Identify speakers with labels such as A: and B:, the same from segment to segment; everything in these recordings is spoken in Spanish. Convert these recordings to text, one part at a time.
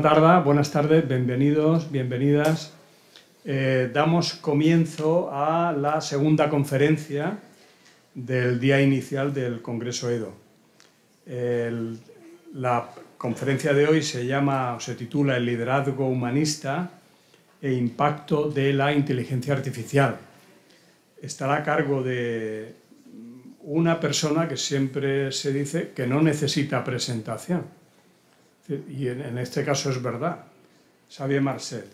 A: buenas tardes, bienvenidos, bienvenidas. Damos comienzo a la segunda conferencia del día inicial del Congreso EDO. La conferencia de hoy se titula El liderazgo humanista e impacto de la inteligencia artificial. Estará a cargo de una persona que siempre se dice que no necesita presentación. Y en este caso es verdad, Xavier Marcet.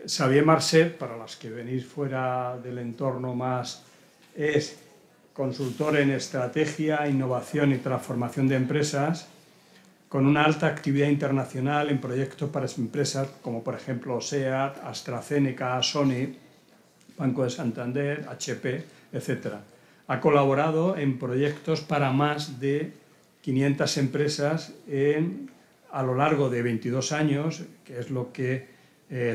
A: Xavier Marcet, para los que venís fuera del entorno más, es consultor en estrategia, innovación y transformación de empresas, con una alta actividad internacional en proyectos para empresas como por ejemplo SEAT, AstraZeneca, Sony, Banco de Santander, HP, etc. Ha colaborado en proyectos para más de 500 empresas a lo largo de 22 años, que es lo que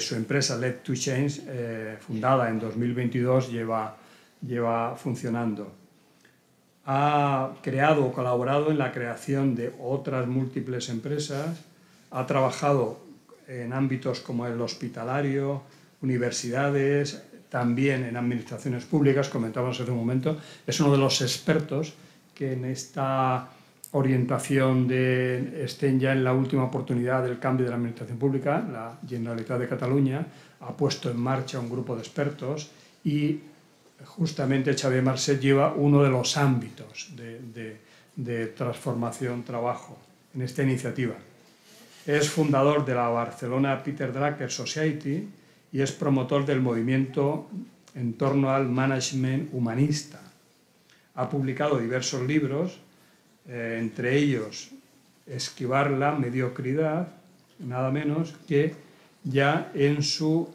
A: su empresa Lead to Change, fundada en 2022, lleva funcionando. Ha creado o colaborado en la creación de otras múltiples empresas, ha trabajado en ámbitos como el hospitalario, universidades, también en administraciones públicas, comentábamos hace un momento. Es uno de los expertos que en esta orientación estén ya en la última oportunidad del cambio de la administración pública. La Generalitat de Cataluña ha puesto en marcha un grupo de expertos y justamente Xavier Marcet lleva uno de los ámbitos de transformación, trabajo en esta iniciativa. Es fundador de la Barcelona Peter Drucker Society y es promotor del movimiento en torno al management humanista. Ha publicado diversos libros, entre ellos Esquivar la mediocridad, nada menos, que ya en su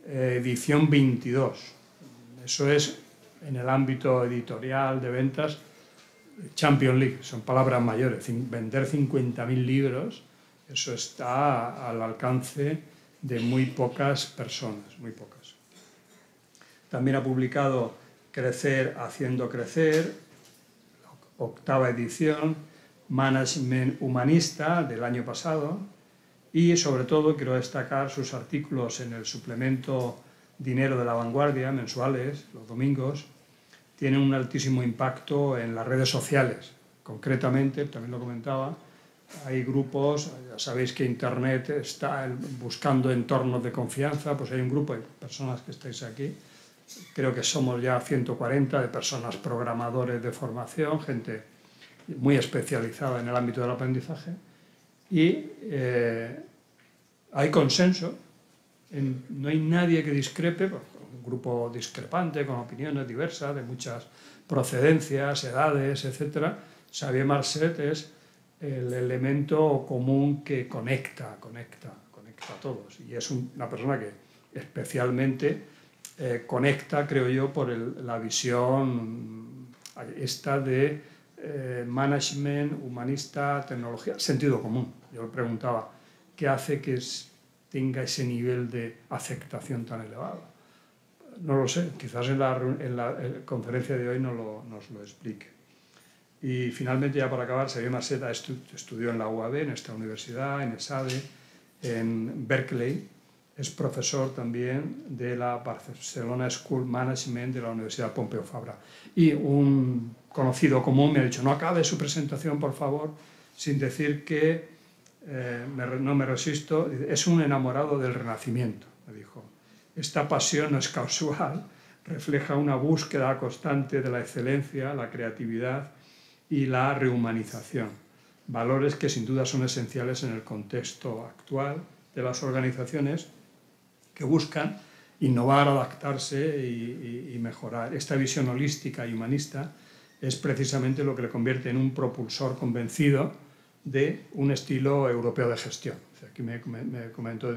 A: edición 22. Eso es, en el ámbito editorial de ventas, Champions League, son palabras mayores. Vender 50.000 libros, eso está al alcance de muy pocas personas, muy pocas. También ha publicado Crecer haciendo crecer, octava edición, Management humanista del año pasado, y sobre todo quiero destacar sus artículos en el suplemento Dinero de la Vanguardia, mensuales, los domingos. Tienen un altísimo impacto en las redes sociales. Concretamente, también lo comentaba, hay grupos, ya sabéis que Internet está buscando entornos de confianza, pues hay un grupo de personas que estáis aquí, creo que somos ya 140 de personas programadores de formación, gente muy especializada en el ámbito del aprendizaje, y hay consenso, no hay nadie que discrepe, un grupo discrepante, con opiniones diversas, de muchas procedencias, edades, etc. Xavier Marcet es el elemento común que conecta a todos, y es una persona que especialmente conecta, creo yo, por la visión esta de management, humanista, tecnología, sentido común. Yo le preguntaba, ¿qué hace que tenga ese nivel de aceptación tan elevado? No lo sé, quizás en la conferencia de hoy nos lo explique. Y finalmente, ya para acabar, Xavier Marcet estudió en la UAB, en esta universidad, en ESADE, en Berkeley. Es profesor también de la Barcelona School Management de la Universidad Pompeu Fabra. Y un conocido común me ha dicho, no acabe su presentación, por favor, sin decir que, no me resisto, es un enamorado del Renacimiento, me dijo. Esta pasión no es casual, refleja una búsqueda constante de la excelencia, la creatividad y la rehumanización. Valores que sin duda son esenciales en el contexto actual de las organizaciones que buscan innovar, adaptarse y mejorar. Esta visión holística y humanista es precisamente lo que le convierte en un propulsor convencido de un estilo europeo de gestión. Aquí me comentó,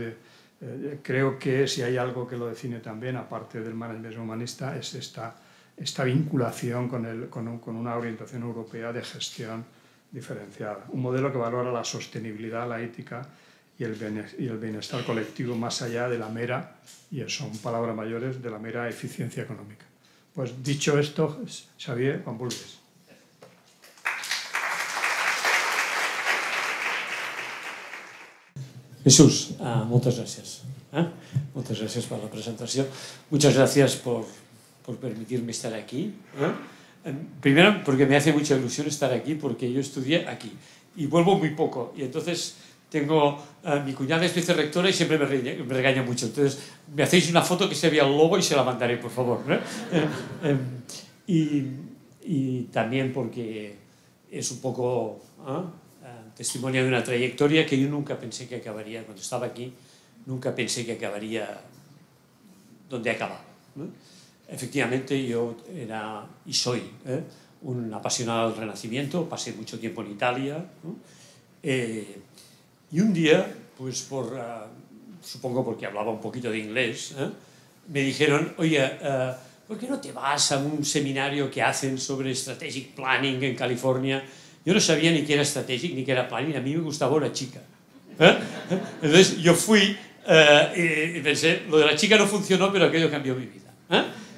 A: creo que si hay algo que lo define también, aparte del management humanista, es esta vinculación con una orientación europea de gestión diferenciada. Un modelo que valora la sostenibilidad, la ética y el bienestar colectivo más allá de la mera, y son palabras mayores, de la mera eficiencia económica. Pues dicho esto, Xavier, quan vulguis.
B: Jesús, moltes gràcies. Moltes gràcies per la presentació. Muchas gracias por permitirme estar aquí. Primero, porque me hace mucha ilusión estar aquí, porque yo estudié aquí y vuelvo muy poco. Y entonces tengo mi cuñada es vicerrectora y siempre me regaña mucho. Entonces, me hacéis una foto que se vea el logo y se la mandaré, por favor. Y también porque es un poco testimonio de una trayectoria que yo nunca pensé que acabaría. Cuando estaba aquí, nunca pensé que acabaría donde acaba. Efectivamente, yo era y soy un apasionado del Renacimiento, pasé mucho tiempo en Italia, y un día, pues supongo porque hablaba un poquito de inglés, me dijeron, oye, ¿por qué no te vas a un seminario que hacen sobre Strategic Planning en California? Yo no sabía ni qué era Strategic ni qué era Planning, a mí me gustaba una chica. Entonces yo fui y pensé, lo de la chica no funcionó, pero aquello cambió mi vida.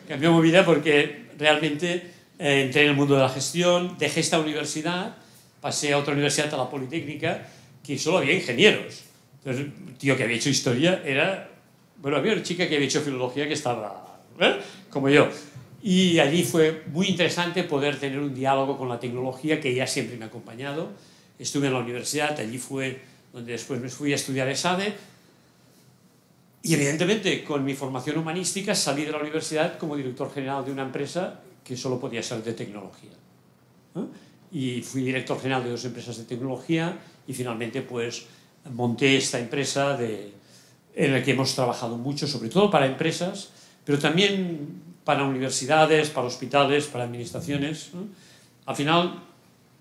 B: Cambió mi vida porque realmente entré en el mundo de la gestión, dejé esta universidad, pasé a otra universidad, a la Politécnica, que solo había ingenieros. Entonces, el tío que había hecho historia era... Bueno, había una chica que había hecho filología que estaba como yo. Y allí fue muy interesante poder tener un diálogo con la tecnología que ya siempre me ha acompañado. Estuve en la universidad, allí fue donde después me fui a estudiar ESADE. Y evidentemente, con mi formación humanística, salí de la universidad como director general de una empresa que solo podía ser de tecnología. Y fui director general de 2 empresas de tecnología y finalmente pues monté esta empresa en la que hemos trabajado mucho, sobre todo para empresas, pero también para universidades, para hospitales, para administraciones. Al final,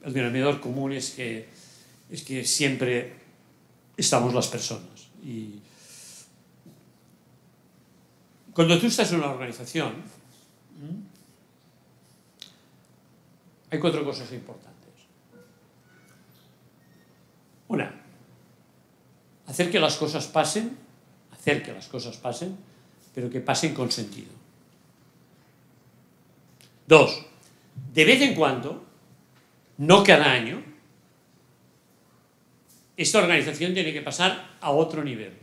B: el denominador común es que siempre estamos las personas. Y cuando tú estás en una organización, hay 4 cosas importantes. Una, hacer que las cosas pasen, pero que pasen con sentido. 2, de vez en cuando, no cada año, esta organización tiene que pasar a otro nivel.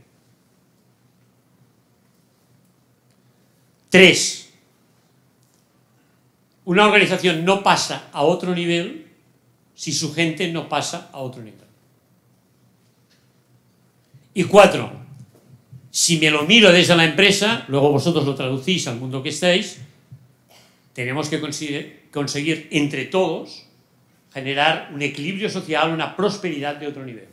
B: 3, una organización no pasa a otro nivel si su gente no pasa a otro nivel. Y 4, si me lo miro desde la empresa, luego vosotros lo traducís al mundo que estáis, tenemos que conseguir entre todos generar un equilibrio social, una prosperidad de otro nivel.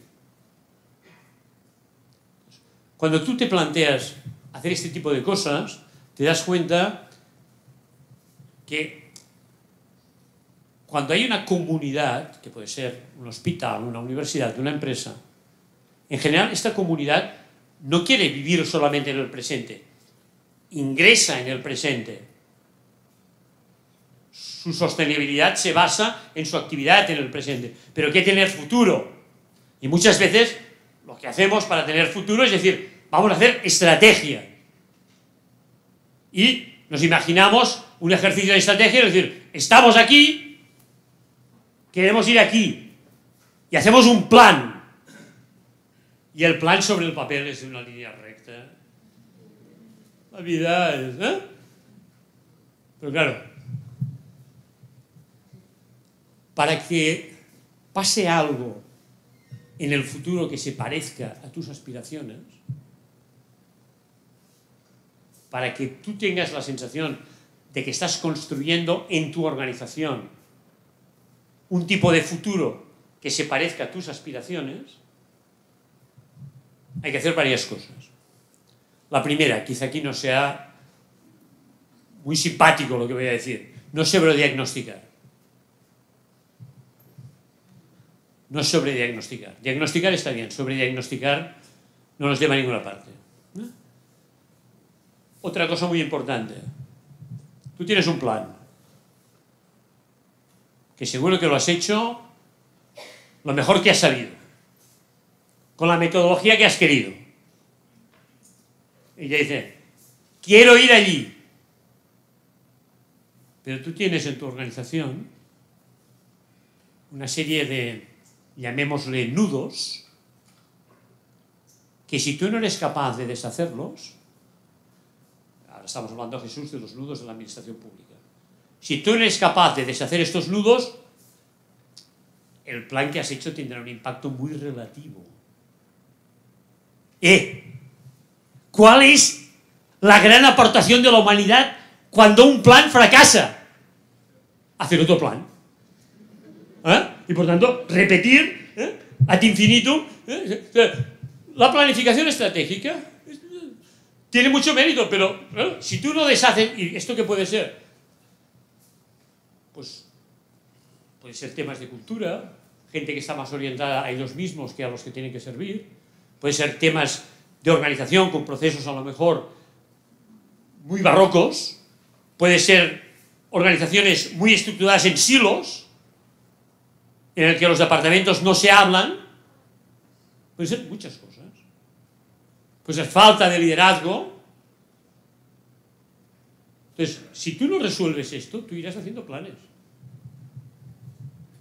B: Cuando tú te planteas hacer este tipo de cosas, te das cuenta que cuando hay una comunidad, que puede ser un hospital, una universidad, una empresa, en general esta comunidad no quiere vivir solamente en el presente, ingresa en el presente. Su sostenibilidad se basa en su actividad en el presente, pero quiere tener futuro. Y muchas veces lo que hacemos para tener futuro es decir, vamos a hacer estrategia. Y nos imaginamos un ejercicio de estrategia, es decir, estamos aquí, queremos ir aquí, y hacemos un plan. Y el plan sobre el papel es una línea recta. La vida es... Pero claro, para que pase algo en el futuro que se parezca a tus aspiraciones, para que tú tengas la sensación de que estás construyendo en tu organización un tipo de futuro que se parezca a tus aspiraciones, hay que hacer varias cosas. La primera, quizá aquí no sea muy simpático lo que voy a decir, no sobrediagnosticar. No sobrediagnosticar. Diagnosticar está bien, sobrediagnosticar no nos lleva a ninguna parte. Otra cosa muy importante, tú tienes un plan, que seguro que lo has hecho lo mejor que has sabido, con la metodología que has querido. Y ya dice, quiero ir allí. Pero tú tienes en tu organización una serie de, llamémosle, nudos, que si tú no eres capaz de deshacerlos, ahora estamos hablando, Jesús, de los nudos de la administración pública, si tú no eres capaz de deshacer estos nudos, el plan que has hecho tendrá un impacto muy relativo. ¿Cuál es la gran aportación de la humanidad cuando un plan fracasa? Hacer otro plan. Y por tanto, repetir ad infinitum. La planificación estratégica tiene mucho mérito, pero si tú no deshaces, ¿y esto qué puede ser? Pues puede ser temas de cultura, gente que está más orientada a ellos mismos que a los que tienen que servir, puede ser temas de organización con procesos a lo mejor muy barrocos, puede ser organizaciones muy estructuradas en silos, en el que los departamentos no se hablan, puede ser muchas cosas. Pues es falta de liderazgo. Entonces, si tú no resuelves esto, tú irás haciendo planes.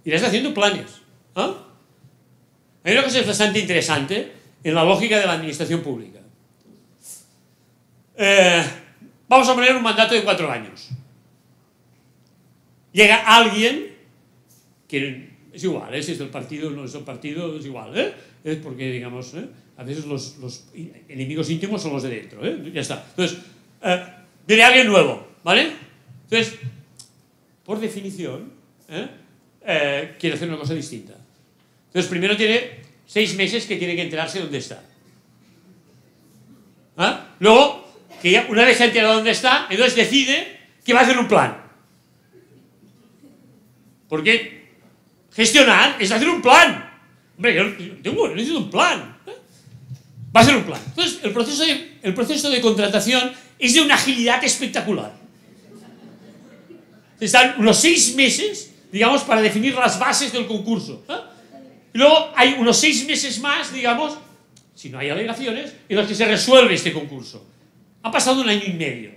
B: Irás haciendo planes. Hay una cosa bastante interesante en la lógica de la administración pública. Vamos a poner un mandato de 4 años. Llega alguien que es igual, si es del partido o no es del partido, es igual, es porque, digamos, a veces los enemigos íntimos son los de dentro, ya está. Entonces, viene alguien nuevo, ¿vale? Entonces, por definición, quiere hacer una cosa distinta. Entonces, primero tiene 6 meses que tiene que enterarse de dónde está. Luego, que ya una vez se ha enterado dónde está, entonces decide que va a hacer un plan. Porque gestionar es hacer un plan. Hombre, yo necesito un plan. Va a hacer un plan. Entonces, el proceso de contratación es de una agilidad espectacular. Están unos 6 meses, digamos, para definir las bases del concurso. Y luego hay unos 6 meses más, digamos, si no hay alegaciones, en los que se resuelve este concurso. Ha pasado 1 año y medio.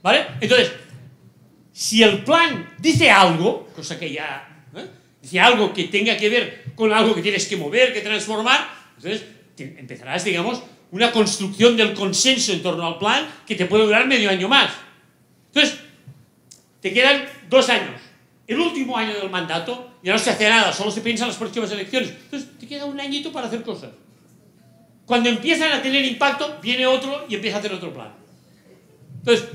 B: ¿Vale? Entonces, si el plan dice algo, cosa que ya... dice algo que tenga que ver con algo que tienes que mover, que transformar, entonces empezarás, digamos, una construcción del consenso en torno al plan que te puede durar medio año más. Entonces, te quedan 2 años. El último año del mandato ya no se hace nada, solo se piensa en las próximas elecciones. Entonces, te queda 1 añito para hacer cosas. Cuando empiezan a tener impacto, viene otro y empieza a hacer otro plan. Entonces,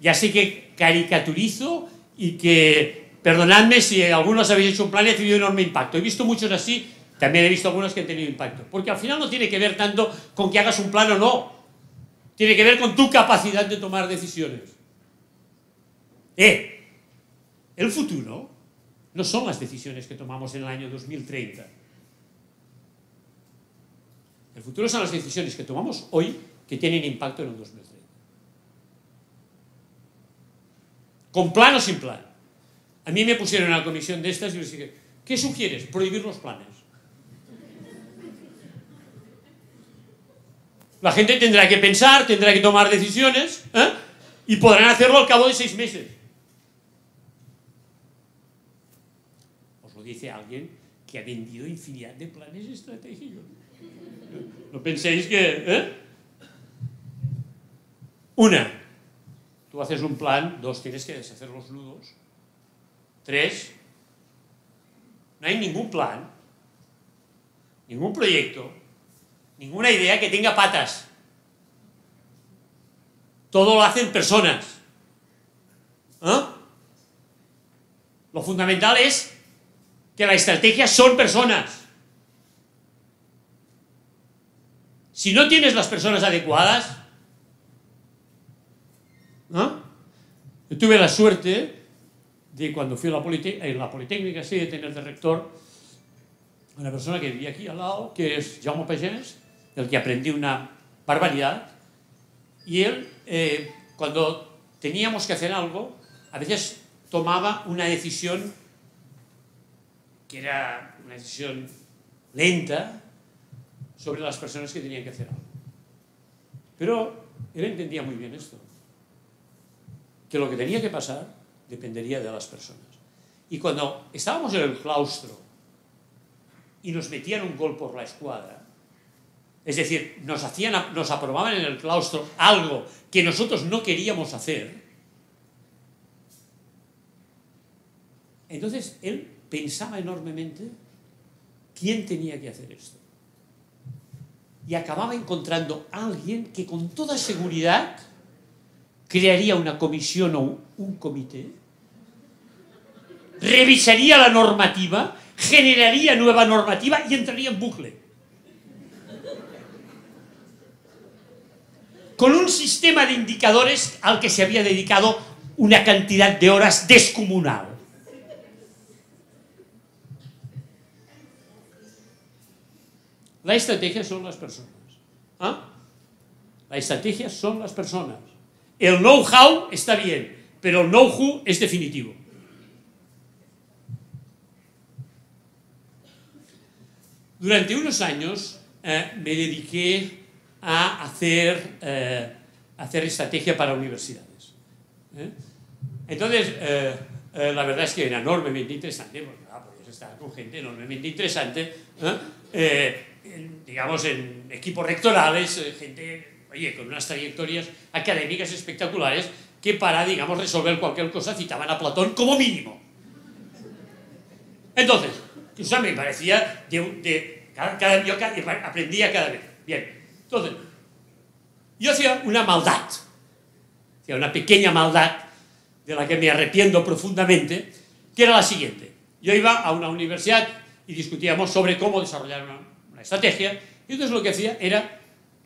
B: ya sé que caricaturizo y que, perdonadme si algunos habéis hecho un plan y ha tenido enorme impacto. He visto muchos así, también he visto algunos que han tenido impacto. Porque al final no tiene que ver tanto con que hagas un plan o no. Tiene que ver con tu capacidad de tomar decisiones. El futuro no son las decisiones que tomamos en el año 2030. El futuro son las decisiones que tomamos hoy que tienen impacto en el 2030. Con plan o sin plan. A mí me pusieron en una comisión de estas y les dije, ¿qué sugieres? Prohibir los planes. La gente tendrá que pensar, tendrá que tomar decisiones, y podrán hacerlo al cabo de 6 meses. Os lo dice alguien que ha vendido infinidad de planes estratégicos. No penséis que... Tú haces un plan. 2, tienes que deshacer los nudos. 3, no hay ningún plan, ningún proyecto, ninguna idea que tenga patas. Todo lo hacen personas. Lo fundamental es que la estrategia son personas. Si no tienes las personas adecuadas, yo tuve la suerte de cuando fui a la Politécnica, sí, de tener de rector una persona que vivía aquí al lado, que es Jaume Pagès, del que aprendí una barbaridad. Y él, cuando teníamos que hacer algo, a veces tomaba una decisión que era una decisión lenta sobre las personas que tenían que hacer algo. Pero él entendía muy bien esto, que lo que tenía que pasar dependería de las personas. Y cuando estábamos en el claustro, y nos metían un gol por la escuadra, es decir, nos aprobaban en el claustro algo que nosotros no queríamos hacer, entonces él pensaba enormemente quién tenía que hacer esto. Y acababa encontrando a alguien que con toda seguridad crearía una comisión o un comité, revisaría la normativa, generaría nueva normativa y entraría en bucle. Con un sistema de indicadores al que se había dedicado una cantidad de horas descomunal. La estrategia son las personas. ¿Ah? La estrategia son las personas. El know-how está bien, pero el know-who es definitivo. Durante unos años me dediqué a hacer estrategia para universidades. Entonces, la verdad es que era enormemente interesante, porque podías estar con gente enormemente interesante, digamos, en equipos rectorales, gente, oye, con unas trayectorias académicas espectaculares, que para, digamos, resolver cualquier cosa citaban a Platón como mínimo. Entonces, eso me parecía yo aprendía cada vez. Bien, entonces, yo hacía una maldad, hacía una pequeña maldad de la que me arrepiento profundamente, que era la siguiente. Yo iba a una universidad y discutíamos sobre cómo desarrollar una estrategia, y entonces lo que hacía era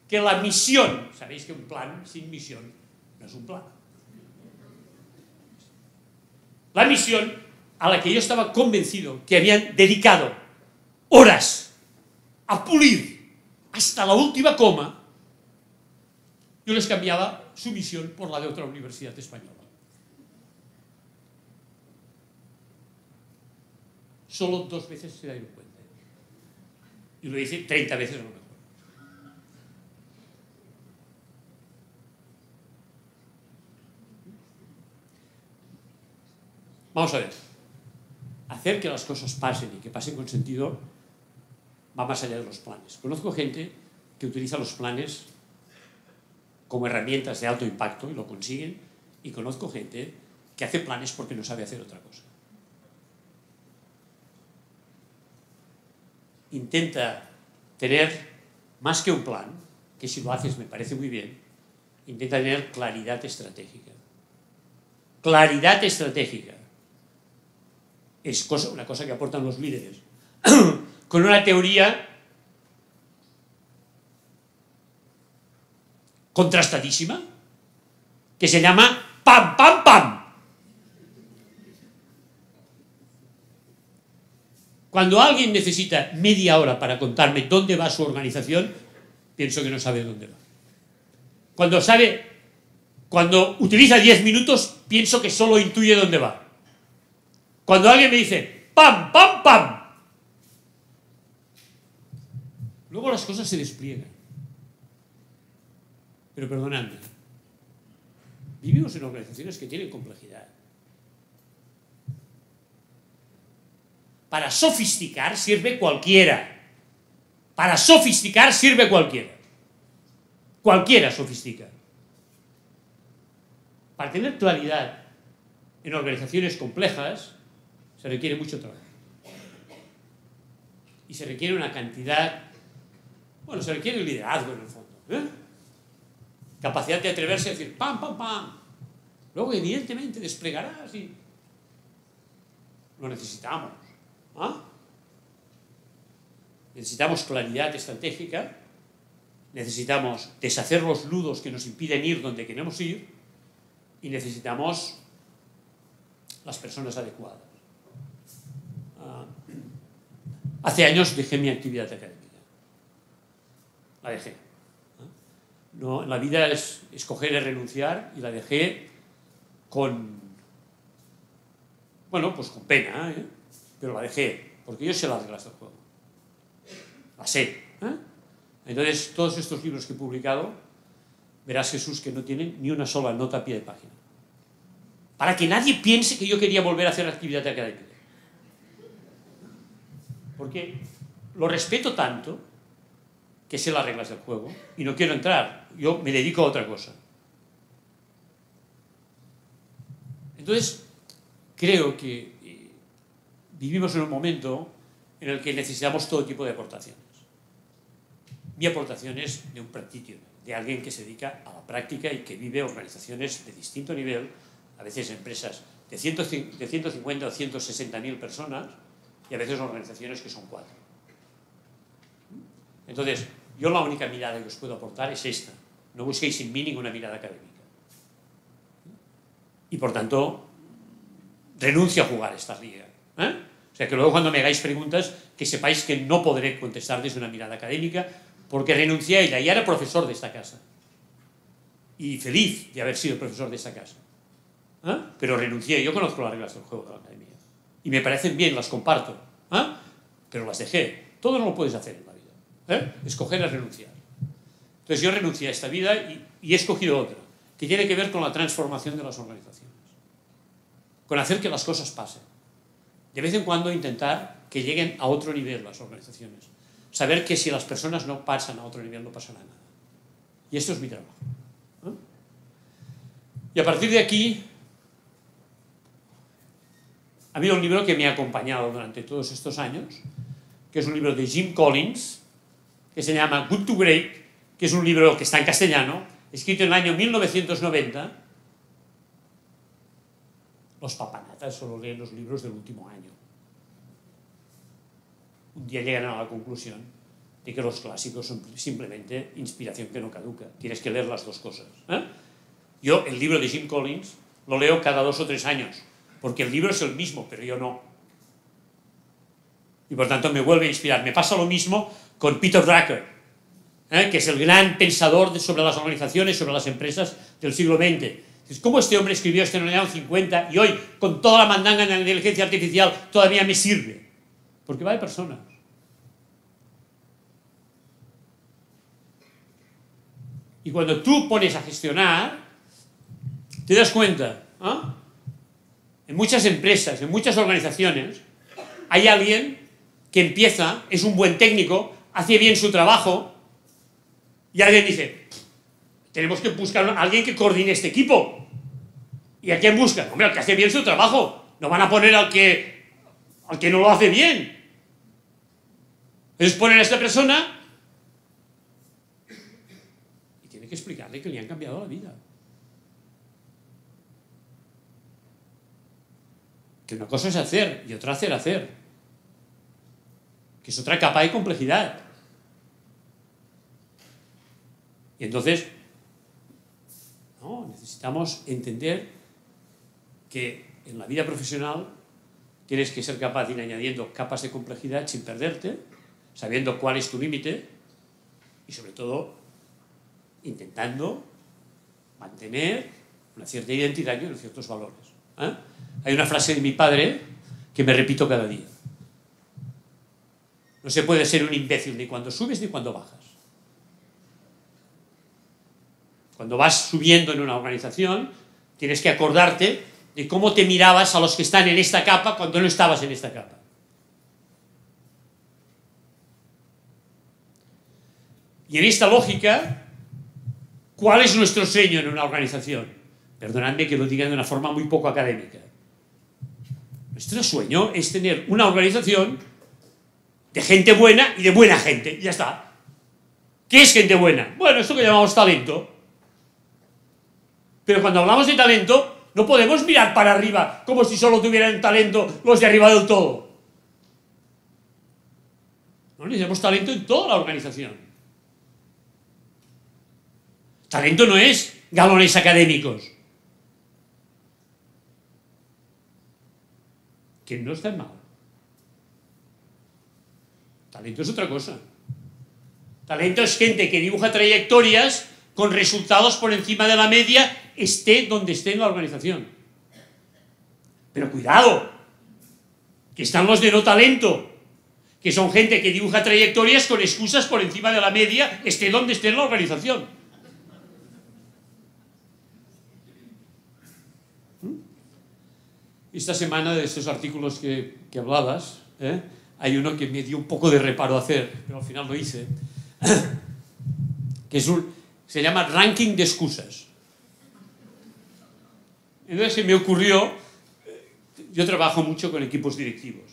B: que la misión, sabéis que un plan sin misión no es un plan. La misión a la que yo estaba convencido que habían dedicado horas a pulir hasta la última coma, yo les cambiaba su misión por la de otra universidad española. Solo 2 veces se dieron cuenta. Y lo hice 30 veces a lo mejor. Vamos a ver. Hacer que las cosas pasen y que pasen con sentido va más allá de los planes. Conozco gente que utiliza los planes como herramientas de alto impacto y lo consiguen, y conozco gente que hace planes porque no sabe hacer otra cosa. Intenta tener más que un plan, que si lo haces me parece muy bien, intenta tener claridad estratégica. Claridad estratégica es una cosa que aportan los líderes. Con una teoría contrastadísima que se llama ¡pam, pam, pam! Cuando alguien necesita media hora para contarme dónde va su organización, pienso que no sabe dónde va. Cuando utiliza 10 minutos, pienso que solo intuye dónde va. Cuando alguien me dice ¡pam, pam, pam!, luego las cosas se despliegan. Pero perdonadme, vivimos en organizaciones que tienen complejidad. Para sofisticar sirve cualquiera. Para sofisticar sirve cualquiera. Cualquiera sofistica. Para tener claridad en organizaciones complejas se requiere mucho trabajo. Y se requiere una cantidad... Bueno, se requiere liderazgo en el fondo, capacidad de atreverse a decir ¡pam, pam, pam! Luego, evidentemente, desplegarás y... Lo necesitamos. Necesitamos claridad estratégica, necesitamos deshacer los nudos que nos impiden ir donde queremos ir, y necesitamos las personas adecuadas. Hace años dejé mi actividad académica. La dejé. No, la vida es escoger y renunciar, y la dejé con... Bueno, pues con pena, pero la dejé, porque yo sé las reglas del juego. La sé. Entonces, todos estos libros que he publicado, verás, Jesús, que no tienen ni una sola nota a pie de página. Para que nadie piense que yo quería volver a hacer actividad académica. Porque lo respeto tanto que sé las reglas del juego y no quiero entrar. Yo me dedico a otra cosa. Entonces, creo que vivimos en un momento en el que necesitamos todo tipo de aportaciones. Mi aportación es de un practitioner, de alguien que se dedica a la práctica y que vive organizaciones de distinto nivel, a veces empresas de 150 o 160.000 personas y a veces organizaciones que son 4. Entonces, yo la única mirada que os puedo aportar es esta. No busquéis en mí ninguna mirada académica. Y por tanto, renuncio a jugar esta liga. O sea, que luego cuando me hagáis preguntas, que sepáis que no podré contestar desde una mirada académica, porque renuncié a ella. Y era profesor de esta casa. Y feliz de haber sido profesor de esta casa. Pero renuncié. Yo conozco las reglas del juego de la academia. Y me parecen bien, las comparto. Pero las dejé. Todo no lo puedes hacer en la vida. Escoger es renunciar. Entonces yo renuncié a esta vida y he escogido otra, que tiene que ver con la transformación de las organizaciones. Con hacer que las cosas pasen. De vez en cuando intentar que lleguen a otro nivel las organizaciones. Saber que si las personas no pasan a otro nivel no pasará nada. Y esto es mi trabajo. Y a partir de aquí, ha habido un libro que me ha acompañado durante todos estos años, que es un libro de Jim Collins, que se llama Good to Great, que es un libro que está en castellano, escrito en el año 1990. Los papanatas solo leen los libros del último año. Un día llegan a la conclusión de que los clásicos son simplemente inspiración que no caduca. Tienes que leer las dos cosas. Yo el libro de Jim Collins lo leo cada 2 o 3 años, porque el libro es el mismo, pero yo no. Y por tanto me vuelve a inspirar. Me pasa lo mismo con Peter Drucker, que es el gran pensador sobre las organizaciones, sobre las empresas del siglo XX. ¿Cómo este hombre escribió esto en el año 50 y hoy, con toda la mandanga de la inteligencia artificial, todavía me sirve? Porque va de personas. Y cuando tú pones a gestionar, te das cuenta, en muchas empresas, en muchas organizaciones, hay alguien que empieza, es un buen técnico, hace bien su trabajo, y alguien dice, tenemos que buscar a alguien que coordine este equipo. ¿Y a quién buscan? Hombre, al que hace bien su trabajo. No van a poner al que no lo hace bien. Entonces ponen a esta persona y tiene que explicarle que le han cambiado la vida. Que una cosa es hacer y otra hacer. Que es otra capa de complejidad. Y entonces, necesitamos entender que en la vida profesional tienes que ser capaz de ir añadiendo capas de complejidad sin perderte, sabiendo cuál es tu límite y sobre todo intentando mantener una cierta identidad y unos ciertos valores. Hay una frase de mi padre que me repito cada día. No se puede ser un imbécil ni cuando subes ni cuando bajas. Cuando vas subiendo en una organización, tienes que acordarte de cómo te mirabas a los que están en esta capa cuando no estabas en esta capa. Y en esta lógica, ¿cuál es nuestro sueño en una organización? Perdonadme que lo diga de una forma muy poco académica. Nuestro sueño es tener una organización de gente buena y de buena gente. Y ya está. ¿Qué es gente buena? Bueno, esto que llamamos talento. Pero cuando hablamos de talento, no podemos mirar para arriba como si solo tuvieran talento los de arriba del todo. No, necesitamos talento en toda la organización. Talento no es galones académicos. Que no está mal. Talento es otra cosa. Talento es gente que dibuja trayectorias con resultados por encima de la media, esté donde esté en la organización. Pero cuidado, que están los de no talento, que son gente que dibuja trayectorias con excusas por encima de la media, esté donde esté en la organización. Esta semana, de estos artículos que hablabas, hay uno que me dio un poco de reparo hacer, pero al final lo hice, que se llama ranking de excusas. Entonces se me ocurrió, yo trabajo mucho con equipos directivos,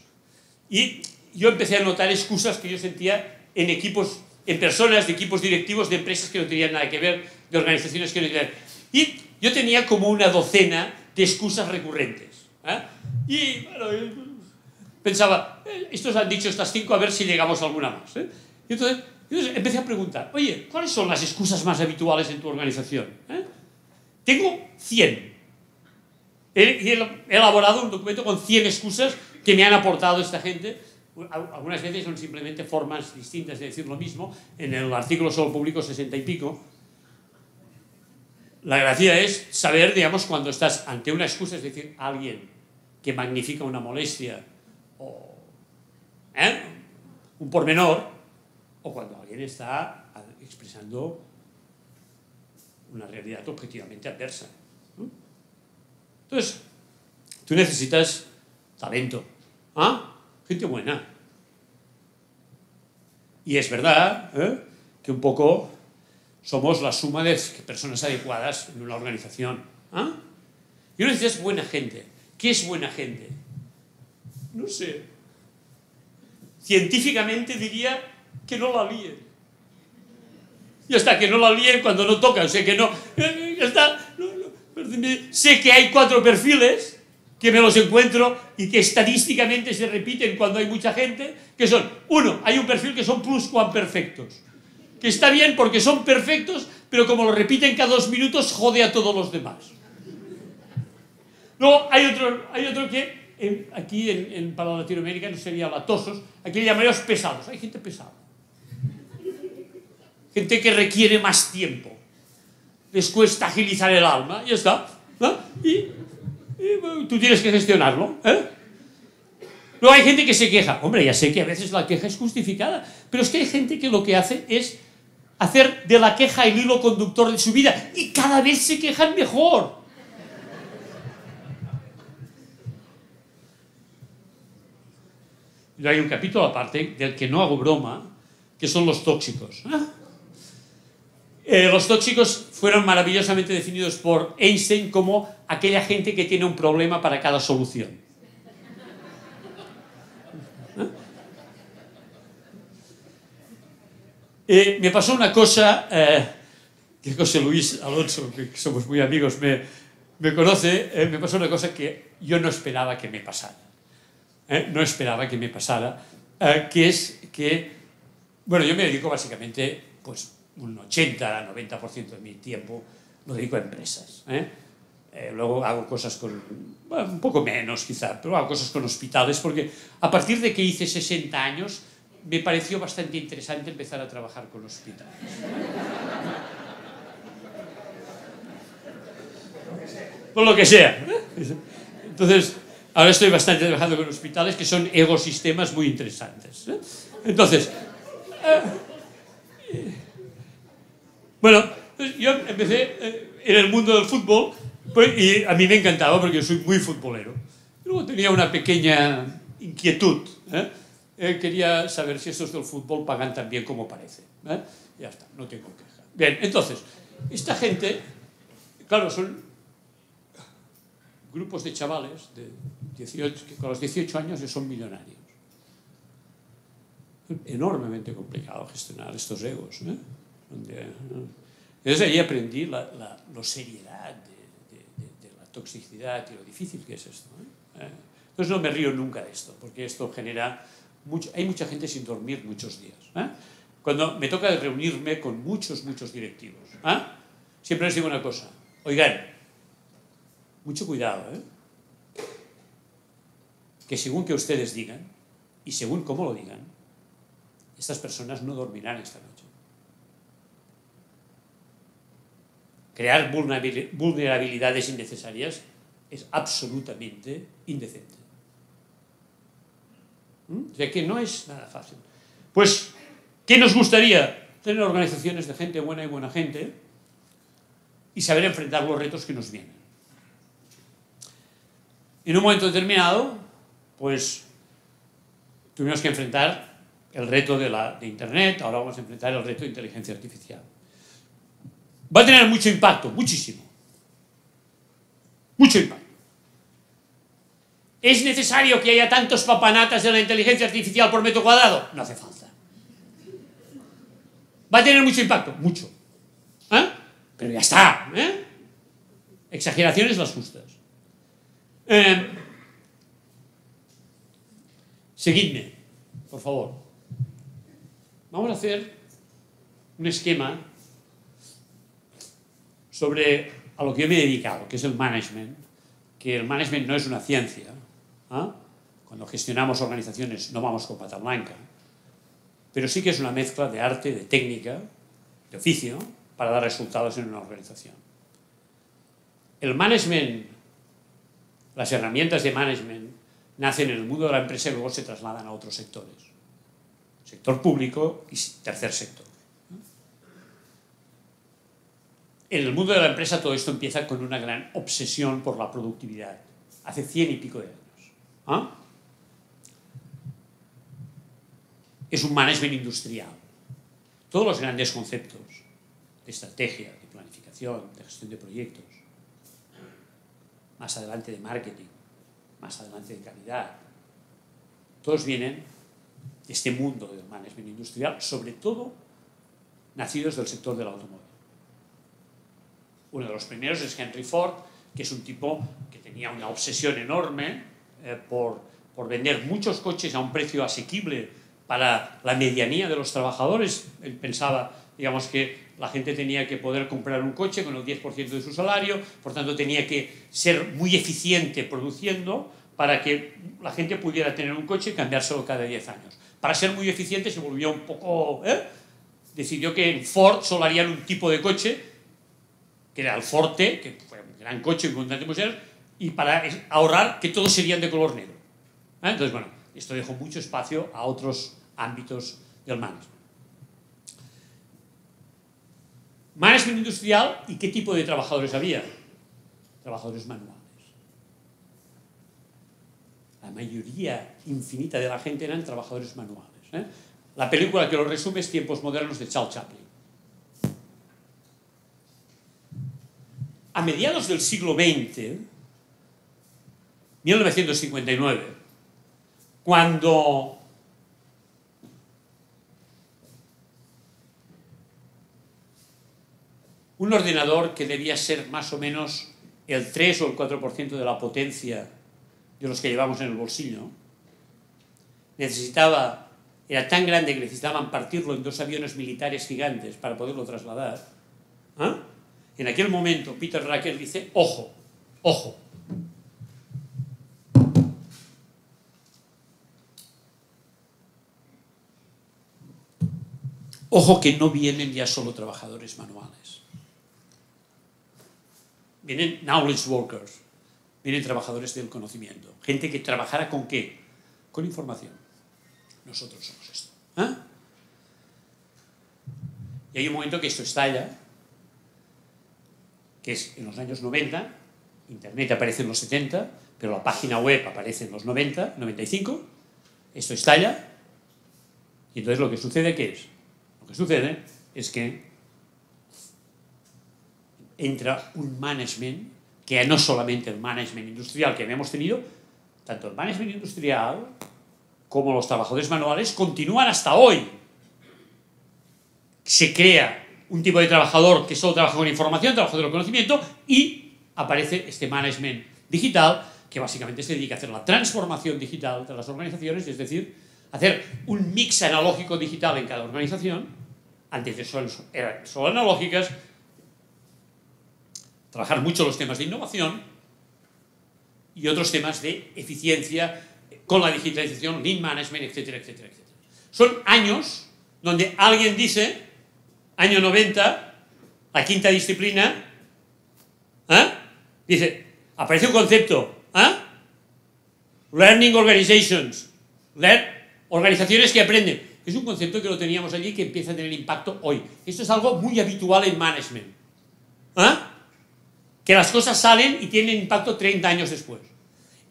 B: y yo empecé a notar excusas que yo sentía en personas de equipos directivos de empresas que no tenían nada que ver, de organizaciones que no tenían. Y yo tenía como una docena de excusas recurrentes. Y bueno, pensaba, estos han dicho estas 5, a ver si llegamos a alguna más. Y entonces empecé a preguntar, oye, ¿cuáles son las excusas más habituales en tu organización? Tengo 100. He elaborado un documento con 100 excusas que me han aportado esta gente. Algunas veces son simplemente formas distintas de decir lo mismo. En el artículo solo publico 60 y pico. La gracia es saber, digamos, cuando estás ante una excusa, es decir, alguien que magnifica una molestia o un pormenor, o cuando alguien está expresando una realidad objetivamente adversa. Entonces, tú necesitas talento, gente buena. Y es verdad que un poco somos la suma de personas adecuadas en una organización. Y uno dice, es buena gente. ¿Qué es buena gente? No sé. Científicamente diría que no la líen. Y hasta que no la líen cuando no toca. O sea que no. Ya está. Sé que hay 4 perfiles que me los encuentro y que estadísticamente se repiten cuando hay mucha gente, que son, 1, hay un perfil que son pluscuamperfectos, que está bien porque son perfectos, pero como lo repiten cada 2 minutos, jode a todos los demás. Luego hay otro que, aquí para Latinoamérica no sería latosos, aquí le llamaríamos pesados. Hay gente pesada. Gente que requiere más tiempo. Les cuesta agilizar el alma, ya está. Y tú tienes que gestionarlo. Luego hay gente que se queja. Hombre, ya sé que a veces la queja es justificada, pero es que hay gente que lo que hace es hacer de la queja el hilo conductor de su vida y cada vez se quejan mejor. Y hay un capítulo aparte del que no hago broma, que son los tóxicos. Los tóxicos fueron maravillosamente definidos por Einstein como aquella gente que tiene un problema para cada solución. Me pasó una cosa que José Luis Alonso, que somos muy amigos, me conoce. Me pasó una cosa que yo no esperaba que me pasara. No esperaba que me pasara, que es que, bueno, yo me dedico básicamente, pues, un 80-90% de mi tiempo lo dedico a empresas. Luego hago cosas con, bueno, un poco menos quizá, pero hago cosas con hospitales, porque a partir de que hice 60 años me pareció bastante interesante empezar a trabajar con hospitales. Por lo que sea. Entonces, ahora estoy bastante trabajando con hospitales que son ecosistemas muy interesantes. Entonces, bueno, yo empecé en el mundo del fútbol y a mí me encantaba porque yo soy muy futbolero. Luego tenía una pequeña inquietud. Quería saber si estos del fútbol pagan tan bien como parece. Ya está, no tengo queja. Bien, entonces, esta gente, claro, son grupos de chavales de 18, que con los 18 años ya son millonarios. Es enormemente complicado gestionar estos egos. Entonces ahí aprendí la seriedad de la toxicidad y lo difícil que es esto. Entonces no me río nunca de esto, porque esto genera hay mucha gente sin dormir muchos días. Cuando me toca reunirme con muchos directivos, siempre les digo una cosa, oigan, mucho cuidado, que según que ustedes digan y según cómo lo digan, estas personas no dormirán esta noche. Crear vulnerabilidades innecesarias es absolutamente indecente. O sea que no es nada fácil. Pues, ¿qué nos gustaría? Tener organizaciones de gente buena y buena gente y saber enfrentar los retos que nos vienen. En un momento determinado, pues, tuvimos que enfrentar el reto de Internet, ahora vamos a enfrentar el reto de inteligencia artificial. Va a tener mucho impacto, muchísimo. Mucho impacto. ¿Es necesario que haya tantos papanatas de la inteligencia artificial por metro cuadrado? No hace falta. ¿Va a tener mucho impacto? Mucho. ¿Eh? Pero ya está. Exageraciones las justas. Seguidme, por favor. Vamos a hacer un esquema sobre a lo que yo me he dedicado, que es el management, que el management no es una ciencia. Cuando gestionamos organizaciones no vamos con pata blanca, pero sí que es una mezcla de arte, de técnica, de oficio, para dar resultados en una organización. El management, las herramientas de management, nacen en el mundo de la empresa y luego se trasladan a otros sectores. Sector público y tercer sector. En el mundo de la empresa todo esto empieza con una gran obsesión por la productividad, hace 100 y pico de años. Es un management industrial. Todos los grandes conceptos de estrategia, de planificación, de gestión de proyectos, más adelante de marketing, más adelante de calidad, todos vienen de este mundo del management industrial, sobre todo nacidos del sector del automóvil. Uno de los primeros es Henry Ford, que es un tipo que tenía una obsesión enorme por vender muchos coches a un precio asequible para la medianía de los trabajadores. Él pensaba, digamos, que la gente tenía que poder comprar un coche con el 10% de su salario, por tanto tenía que ser muy eficiente produciendo para que la gente pudiera tener un coche y cambiárselo cada 10 años. Para ser muy eficiente se volvió un poco... Decidió que en Ford solo harían un tipo de coche, que era el Forte, que fue un gran coche, muy importante por ser, y para ahorrar que todos serían de color negro. Entonces, bueno, esto dejó mucho espacio a otros ámbitos del management. Management industrial, ¿y qué tipo de trabajadores había? Trabajadores manuales. La mayoría infinita de la gente eran trabajadores manuales. La película que lo resume es Tiempos modernos de Charles Chaplin. A mediados del siglo XX, 1959, cuando un ordenador que debía ser más o menos el 3 o el 4% de la potencia de los que llevamos en el bolsillo, era tan grande que necesitaban partirlo en 2 aviones militares gigantes para poderlo trasladar. En aquel momento Peter Drucker dice, ojo, ojo. Ojo que no vienen ya solo trabajadores manuales. Vienen knowledge workers, vienen trabajadores del conocimiento. Gente que trabajara ¿con qué? Con información. Nosotros somos esto. Y hay un momento que esto estalla, que es en los años 90, Internet aparece en los 70, pero la página web aparece en los 90, 95, esto estalla, y entonces lo que sucede, ¿qué es? Lo que sucede es que entra un management, que no solamente el management industrial que habíamos tenido, tanto el management industrial como los trabajadores manuales continúan hasta hoy. Se crea un tipo de trabajador que solo trabaja con información, trabajador del conocimiento, y aparece este management digital que básicamente se dedica a hacer la transformación digital de las organizaciones, es decir, hacer un mix analógico digital en cada organización. Antes eran solo analógicas, trabajar mucho los temas de innovación y otros temas de eficiencia con la digitalización, lean management, etcétera, etcétera, etcétera. Son años donde alguien dice, año 90, la quinta disciplina, dice, aparece un concepto, learning organizations, organizaciones que aprenden. Es un concepto que lo teníamos allí que empieza a tener impacto hoy. Esto es algo muy habitual en management. Que las cosas salen y tienen impacto 30 años después.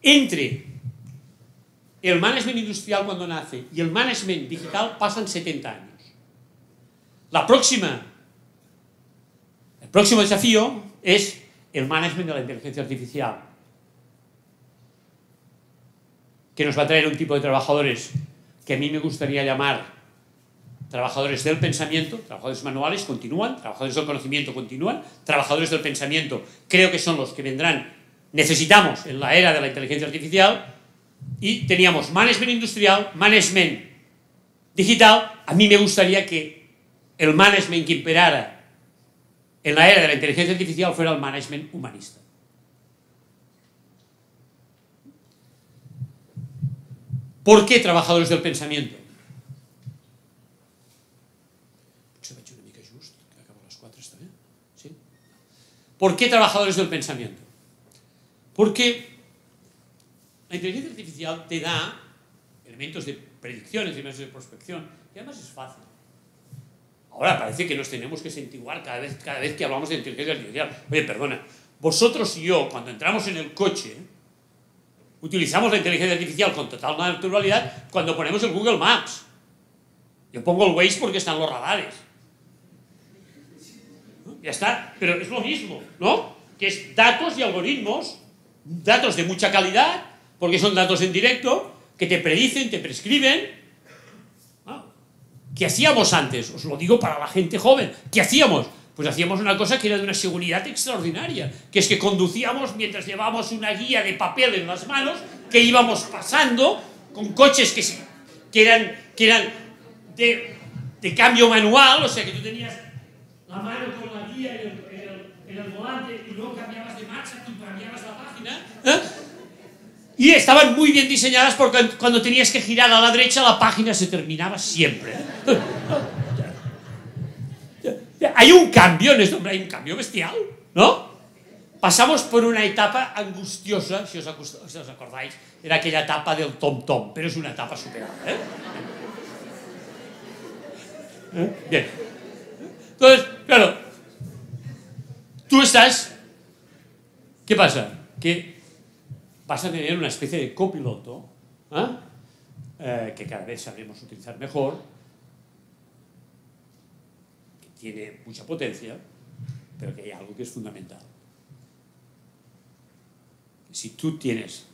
B: Entre el management industrial cuando nace y el management digital pasan 70 años. El próximo desafío es el management de la inteligencia artificial, que nos va a traer un tipo de trabajadores que a mí me gustaría llamar trabajadores del pensamiento. Trabajadores manuales continúan, trabajadores del conocimiento continúan, trabajadores del pensamiento creo que son los que vendrán, necesitamos en la era de la inteligencia artificial. Y teníamos management industrial, management digital. A mí me gustaría que el management que imperara en la era de la inteligencia artificial fuera el management humanista. ¿Por qué trabajadores del pensamiento? ¿Por qué trabajadores del pensamiento? Porque la inteligencia artificial te da elementos de predicción, elementos de prospección, y además es fácil. Ahora parece que nos tenemos que santiguar cada vez que hablamos de inteligencia artificial. Oye, perdona, vosotros y yo, cuando entramos en el coche, utilizamos la inteligencia artificial con total naturalidad cuando ponemos el Google Maps. Yo pongo el Waze porque están los radares. ¿No? Ya está, pero es lo mismo, ¿no? Que es datos y algoritmos, datos de mucha calidad, porque son datos en directo, que te predicen, te prescriben. ¿Qué hacíamos antes? Os lo digo para la gente joven. ¿Qué hacíamos? Pues hacíamos una cosa que era de una seguridad extraordinaria, que es que conducíamos mientras llevábamos una guía de papel en las manos, que íbamos pasando con coches que eran de cambio manual, o sea que tú tenías la mano con la guía en el volante y luego cambiabas de marcha, tú cambiabas la página, y estaban muy bien diseñadas porque cuando tenías que girar a la derecha la página se terminaba siempre. Hay un cambio en esto, hay un cambio bestial, ¿no? Pasamos por una etapa angustiosa, si os acordáis, era aquella etapa del tom-tom, pero es una etapa superada, Bien. Entonces, claro, tú estás... ¿Qué pasa? Que vas a tener una especie de copiloto, que cada vez sabremos utilizar mejor, que tiene mucha potencia, pero que hay algo que es fundamental. Si tú tienes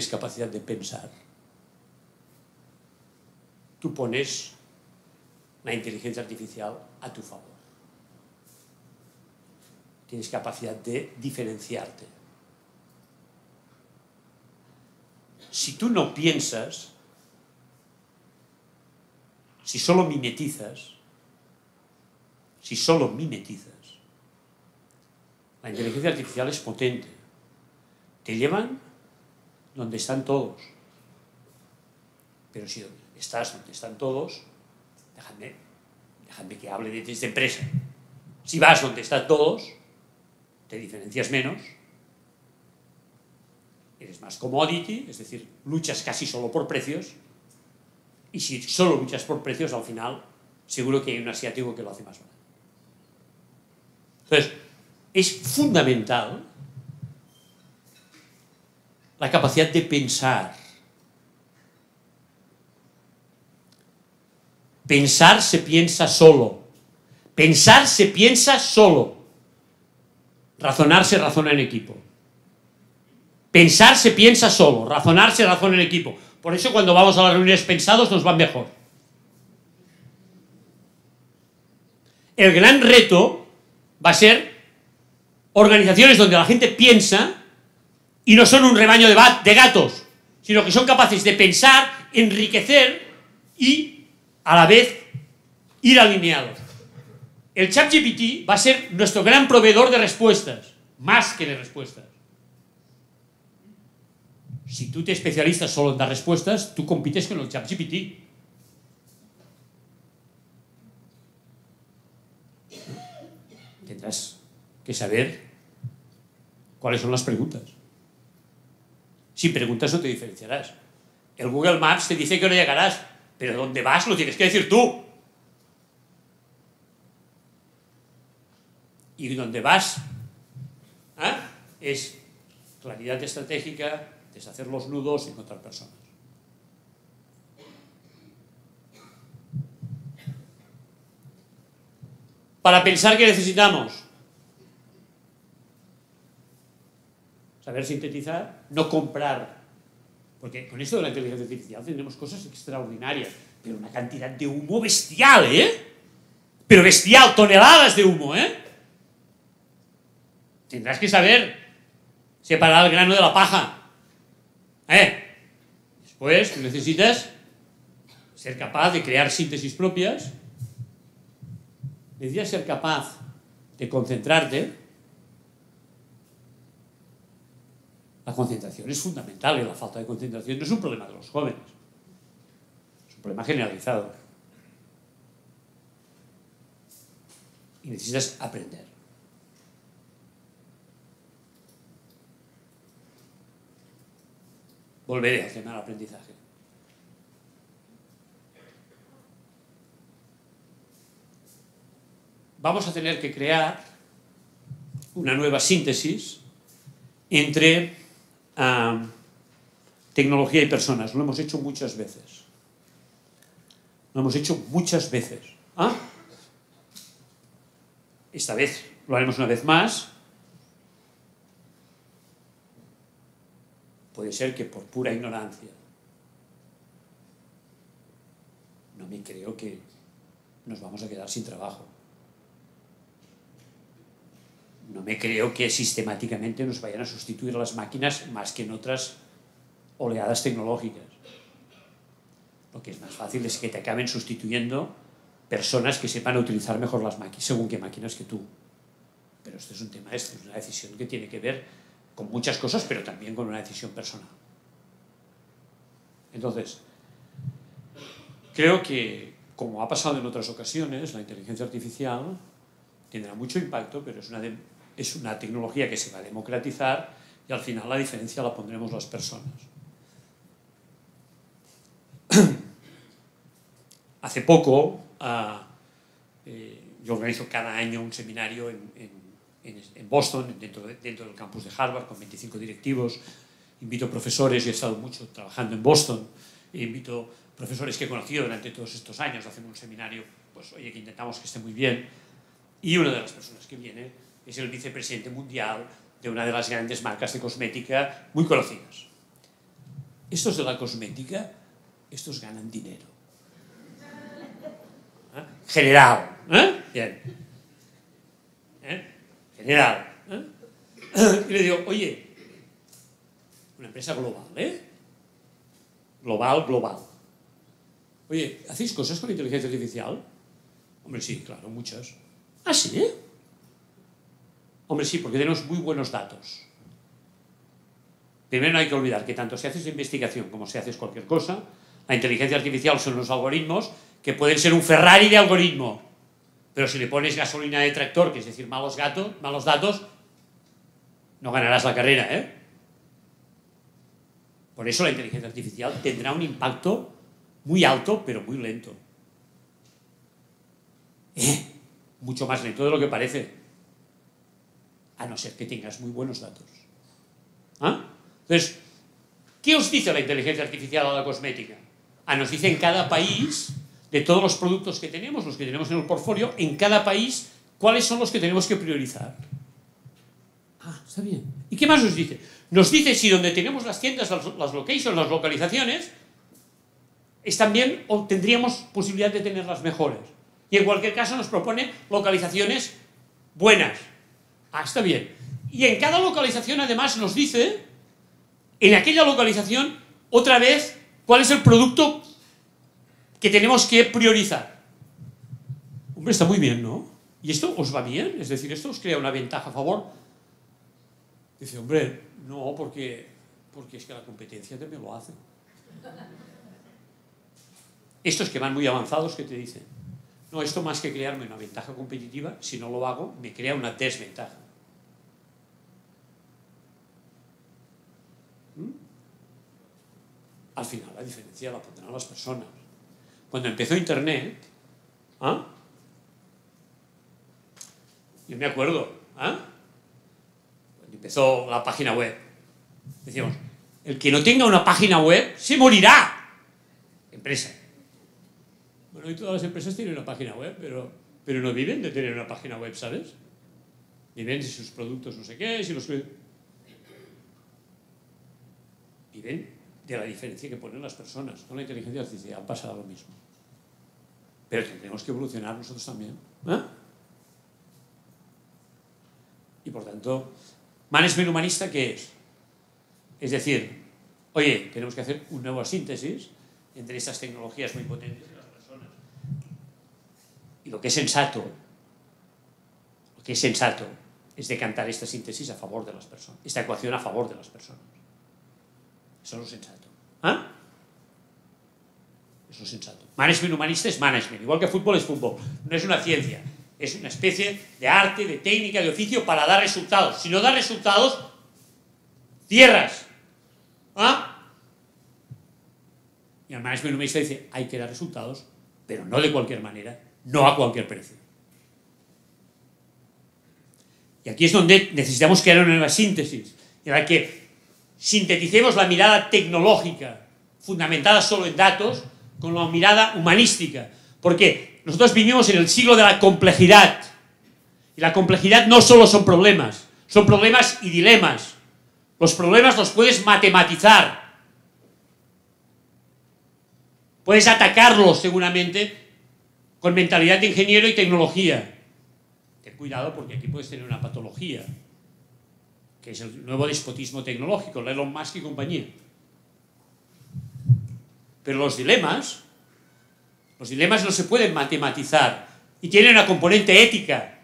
B: capacidad de pensar, tú pones la inteligencia artificial a tu favor. Tienes capacidad de diferenciarte. Si tú no piensas, si solo mimetizas, la inteligencia artificial es potente. Te llevan donde están todos. Pero si estás donde están todos, dejadme que hable desde empresa. Si vas donde están todos, te diferencias menos, eres más commodity, es decir, luchas casi solo por precios, y si solo luchas por precios, al final seguro que hay un asiático que lo hace más barato. Entonces, es fundamental la capacidad de pensar. Pensar se piensa solo. Pensar se piensa solo. Razonar se razona en equipo. Pensar se piensa solo, razonar se razona en equipo. Por eso cuando vamos a las reuniones pensados nos van mejor. El gran reto va a ser organizaciones donde la gente piensa y no son un rebaño de gatos, sino que son capaces de pensar, enriquecer y a la vez ir alineados. El ChatGPT va a ser nuestro gran proveedor de respuestas, más que de respuestas. Si tú te especializas solo en dar respuestas, tú compites con el ChatGPT. Tendrás que saber cuáles son las preguntas. Sin preguntas no te diferenciarás. El Google Maps te dice que hora llegarás, pero dónde vas lo tienes que decir tú. Y dónde vas es claridad estratégica, deshacer los nudos y encontrar personas. Para pensar, ¿qué necesitamos? Saber sintetizar, no comprar. Porque con esto de la inteligencia artificial tendremos cosas extraordinarias, pero una cantidad de humo bestial, ¿eh? Pero bestial, toneladas de humo, ¿eh? Tendrás que saber separar el grano de la paja, ¿eh? Después, tú necesitas ser capaz de crear síntesis propias, necesitas ser capaz de concentrarte. La concentración es fundamental y la falta de concentración no es un problema de los jóvenes, es un problema generalizado. Y necesitas aprender. Volveré al tema del aprendizaje. Vamos a tener que crear una nueva síntesis entre tecnología y personas. Lo hemos hecho muchas veces. Lo hemos hecho muchas veces. ¿Ah? Esta vez lo haremos una vez más. Puede ser que por pura ignorancia. No me creo que nos vamos a quedar sin trabajo. No me creo que sistemáticamente nos vayan a sustituir las máquinas más que en otras oleadas tecnológicas. Lo que es más fácil es que te acaben sustituyendo personas que sepan utilizar mejor las máquinas, según qué máquinas que tú. Pero esto es un tema, esto es una decisión que tiene que ver con muchas cosas, pero también con una decisión personal. Entonces, creo que, como ha pasado en otras ocasiones, la inteligencia artificial tendrá mucho impacto, pero es una tecnología que se va a democratizar y al final la diferencia la pondremos las personas. Hace poco, yo organizo cada año un seminario en Boston, dentro del campus de Harvard, con 25 directivos. Invito profesores, yo he estado mucho trabajando en Boston, e invito profesores que he conocido durante todos estos años, hacemos un seminario, pues oye, que intentamos que esté muy bien. Y una de las personas que viene es el vicepresidente mundial de una de las grandes marcas de cosmética muy conocidas. Estos de la cosmética, estos ganan dinero. ¿Eh? General. ¿Eh? Bien. ¿Eh? General. ¿Eh? Y le digo, oye, una empresa global, ¿eh? Global. Oye, ¿hacéis cosas con inteligencia artificial? Hombre, sí, claro, muchas. ¿Ah, sí? Hombre, sí, porque tenemos muy buenos datos. Primero no hay que olvidar que tanto si haces investigación como si haces cualquier cosa, la inteligencia artificial son los algoritmos que pueden ser un Ferrari de algoritmo. Pero si le pones gasolina de tractor, que es decir, malos datos, no ganarás la carrera, ¿eh? Por eso la inteligencia artificial tendrá un impacto muy alto, pero muy lento. Mucho más lento de lo que parece. A no ser que tengas muy buenos datos. ¿Ah? Entonces, ¿qué os dice la inteligencia artificial a la cosmética? Nos dice en cada país, de todos los productos que tenemos, los que tenemos en el portfolio, en cada país, cuáles son los que tenemos que priorizar. Está bien. ¿Y qué más nos dice? Nos dice si donde tenemos las tiendas, las locations, las localizaciones, están bien o tendríamos posibilidad de tener las mejores. Y en cualquier caso nos propone localizaciones buenas. Está bien. Y en cada localización además nos dice, en aquella localización, otra vez, cuál es el producto que tenemos que priorizar. Hombre, está muy bien, ¿no? ¿Y esto os va bien? Es decir, ¿esto os crea una ventaja a favor? Dice, hombre, no, porque es que la competencia también lo hace. Estos que van muy avanzados, ¿qué te dicen? No, esto más que crearme una ventaja competitiva, si no lo hago, me crea una desventaja. Al final la diferencia la pondrán las personas. Cuando empezó Internet, yo me acuerdo, cuando empezó la página web, decíamos, El que no tenga una página web se morirá. Empresa. Bueno, y todas las empresas tienen una página web, pero no viven de tener una página web, ¿sabes? Viven de sus productos no sé qué, si los... Viven de la diferencia que ponen las personas. Con la inteligencia artificial pasa lo mismo. Pero tendremos que evolucionar nosotros también. Y por tanto, management humanista, ¿qué es? Es decir, oye, tenemos que hacer una nueva síntesis entre estas tecnologías muy potentes y las personas. Y lo que es sensato es decantar esta síntesis a favor de las personas, esta ecuación a favor de las personas. Eso es lo sensato. Eso es sensato. Management humanista es management, igual que fútbol es fútbol. No es una ciencia, es una especie de arte, de técnica, de oficio para dar resultados. Si no da resultados, cierras. Y el management humanista dice, hay que dar resultados, pero no de cualquier manera, no a cualquier precio. Y aquí es donde necesitamos crear una nueva síntesis, en la que sinteticemos la mirada tecnológica, fundamentada solo en datos, con la mirada humanística. Porque nosotros vivimos en el siglo de la complejidad. Y la complejidad no solo son problemas y dilemas. Los problemas los puedes matematizar. Puedes atacarlos, seguramente, con mentalidad de ingeniero y tecnología. Ten cuidado porque aquí puedes tener una patología, que es el nuevo despotismo tecnológico, Elon Musk y compañía. Pero los dilemas no se pueden matematizar y tienen una componente ética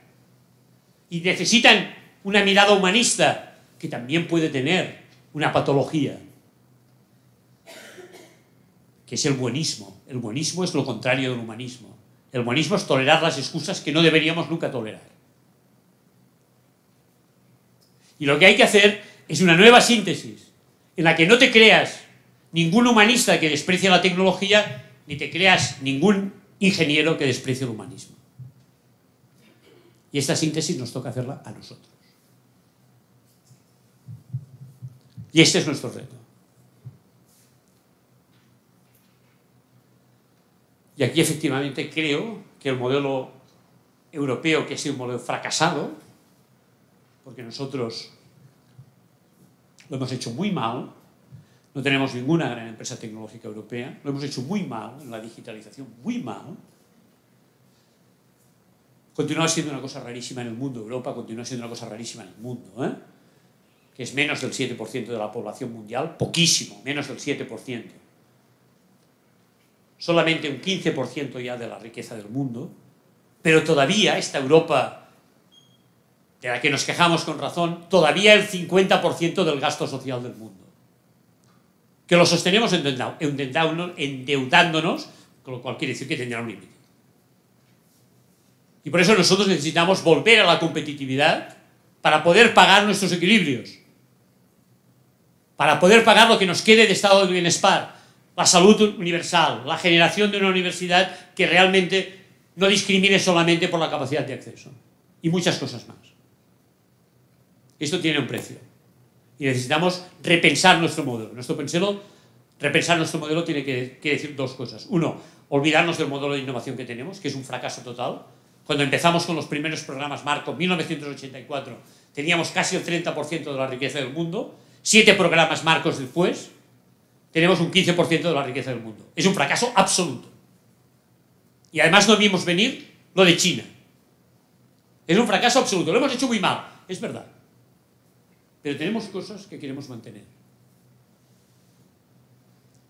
B: y necesitan una mirada humanista que también puede tener una patología, que es el buenismo. El buenismo es lo contrario del humanismo. El buenismo es tolerar las excusas que no deberíamos nunca tolerar. Y lo que hay que hacer es una nueva síntesis, en la que no te creas ningún humanista que desprecie la tecnología, ni te creas ningún ingeniero que desprecie el humanismo. Y esta síntesis nos toca hacerla a nosotros. Y este es nuestro reto. Y aquí efectivamente creo que el modelo europeo, que ha sido un modelo fracasado, porque nosotros lo hemos hecho muy mal, no tenemos ninguna gran empresa tecnológica europea, lo hemos hecho muy mal en la digitalización, muy mal. Continúa siendo una cosa rarísima en el mundo, Europa continúa siendo una cosa rarísima en el mundo, que es menos del 7% de la población mundial, poquísimo, menos del 7%. Solamente un 15% ya de la riqueza del mundo, pero todavía esta Europa, de la que nos quejamos con razón, todavía el 50% del gasto social del mundo. Que lo sostenemos endeudándonos, con lo cual quiere decir que tendrá un límite. Y por eso nosotros necesitamos volver a la competitividad para poder pagar nuestros equilibrios, para poder pagar lo que nos quede de estado de bienestar, la salud universal, la generación de una universidad que realmente no discrimine solamente por la capacidad de acceso, y muchas cosas más. Esto tiene un precio. Y necesitamos repensar nuestro modelo. Repensar nuestro modelo tiene que decir dos cosas. Uno, olvidarnos del modelo de innovación que tenemos, que es un fracaso total. Cuando empezamos con los primeros programas Marco, en 1984, teníamos casi el 30% de la riqueza del mundo. 7 programas Marcos después, tenemos un 15% de la riqueza del mundo. Es un fracaso absoluto. Y además no vimos venir lo de China. Es un fracaso absoluto. Lo hemos hecho muy mal, es verdad. Pero tenemos cosas que queremos mantener.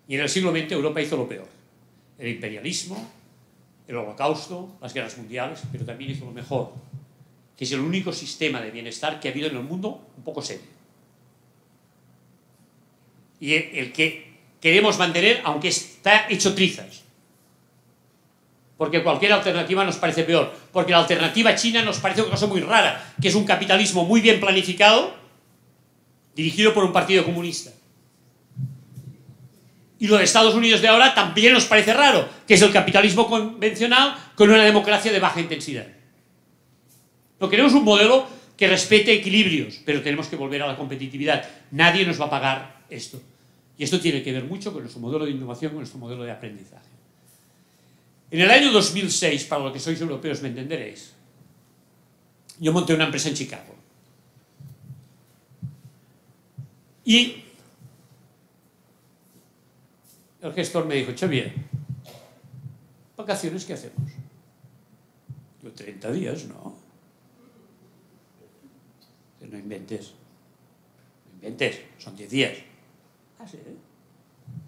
B: Y en el siglo XX Europa hizo lo peor. El imperialismo, el holocausto, las guerras mundiales, pero también hizo lo mejor, que es el único sistema de bienestar que ha habido en el mundo un poco serio. Y el que queremos mantener, aunque está hecho trizas. Porque cualquier alternativa nos parece peor. Porque la alternativa china nos parece una cosa muy rara, que es un capitalismo muy bien planificado, dirigido por un partido comunista. Y lo de Estados Unidos de ahora también nos parece raro, que es el capitalismo convencional con una democracia de baja intensidad. No queremos un modelo que respete equilibrios, pero tenemos que volver a la competitividad. Nadie nos va a pagar esto. Y esto tiene que ver mucho con nuestro modelo de innovación, con nuestro modelo de aprendizaje. En el año 2006, para los que sois europeos me entenderéis, yo monté una empresa en Chicago. Y el gestor me dijo, Xavier, ¿vacaciones qué hacemos? Yo, 30 días, no. No inventes. No inventes, son 10 días. Ah, sí, ¿eh?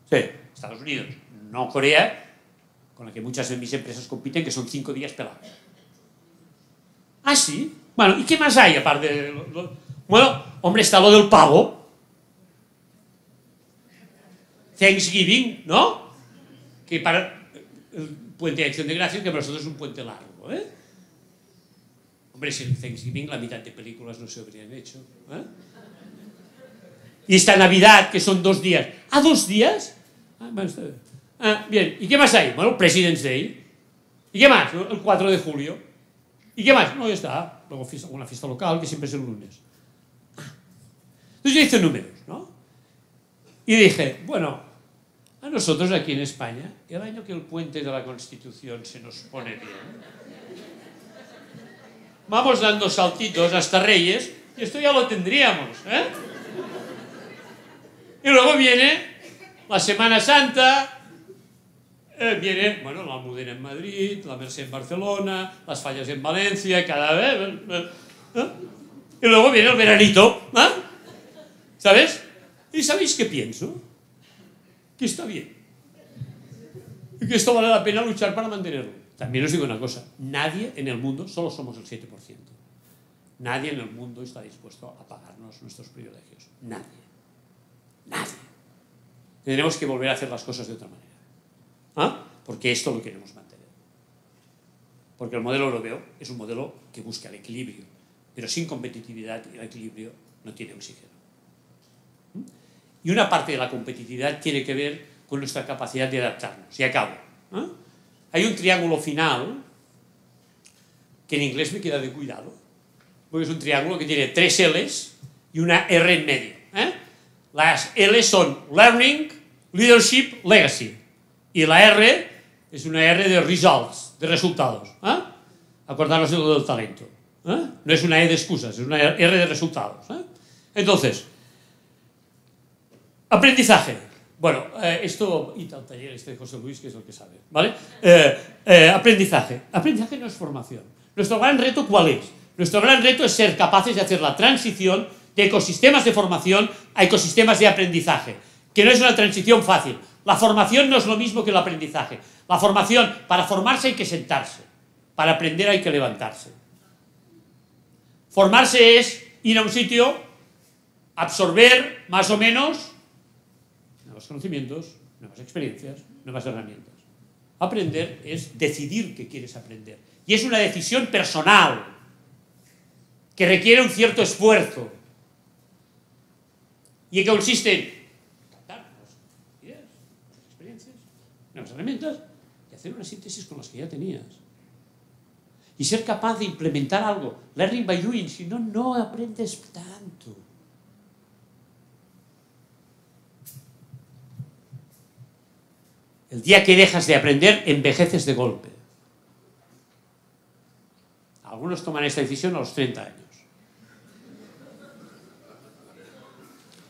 B: Sí, Estados Unidos, no Corea, con la que muchas de mis empresas compiten, que son 5 días pelados. Ah, sí. Bueno, ¿y qué más hay aparte de Bueno, hombre, está lo del pavo. Thanksgiving, ¿no? Que para el puente de Acción de Gracias, que para nosotros es un puente largo, ¿eh? Hombre, si en Thanksgiving la mitad de películas no se habrían hecho, ¿eh? Y esta Navidad, que son 2 días. ¿Ah, 2 días? Ah, bueno, está bien. Ah, bien. ¿Y qué más hay? Bueno, President's Day. ¿Y qué más? El 4 de julio. ¿Y qué más? No, ya está. Luego una fiesta local, que siempre es el lunes. Entonces yo hice números, ¿no? Y dije, bueno, a nosotros aquí en España, el año que el puente de la Constitución se nos pone bien, vamos dando saltitos hasta Reyes, y esto ya lo tendríamos, ¿eh? Y luego viene la Semana Santa, viene, bueno, la Almudena en Madrid, la Merced en Barcelona, las Fallas en Valencia, cada vez, y luego viene el veranito, ¿eh? ¿Sabes? ¿Y sabéis qué pienso? Que está bien. Y que esto vale la pena luchar para mantenerlo. También os digo una cosa, nadie en el mundo, solo somos el 7%, nadie en el mundo está dispuesto a pagarnos nuestros privilegios. Nadie. Nadie. Tendremos que volver a hacer las cosas de otra manera. ¿Ah? Porque esto lo queremos mantener. Porque el modelo europeo es un modelo que busca el equilibrio, pero sin competitividad el equilibrio no tiene oxígeno. Y una parte de la competitividad tiene que ver con nuestra capacidad de adaptarnos. Y acabo. ¿Eh? Hay un triángulo final que en inglés me queda de cuidado, porque es un triángulo que tiene 3 L's y una R en medio. ¿Eh? Las L son Learning, Leadership, Legacy. Y la R es una R de Results, de resultados. ¿Eh? Acordaros de lo del talento. ¿Eh? No es una E de excusas, es una R de resultados. ¿Eh? Entonces, aprendizaje. Bueno, esto, y al taller este de José Luis, que es el que sabe, ¿vale? Aprendizaje. Aprendizaje no es formación. Nuestro gran reto, ¿cuál es? Nuestro gran reto es ser capaces de hacer la transición de ecosistemas de formación a ecosistemas de aprendizaje, que no es una transición fácil. La formación no es lo mismo que el aprendizaje. La formación, para formarse hay que sentarse, para aprender hay que levantarse. Formarse es ir a un sitio, absorber más o menos nuevos conocimientos, nuevas experiencias, nuevas herramientas. Aprender es decidir que quieres aprender. Y es una decisión personal, que requiere un cierto esfuerzo. Y que consiste en captar nuevas ideas, nuevas experiencias, nuevas herramientas, y hacer una síntesis con las que ya tenías. Y ser capaz de implementar algo. Learning by doing, si no, no aprendes tanto. El día que dejas de aprender, envejeces de golpe. Algunos toman esta decisión a los 30 años.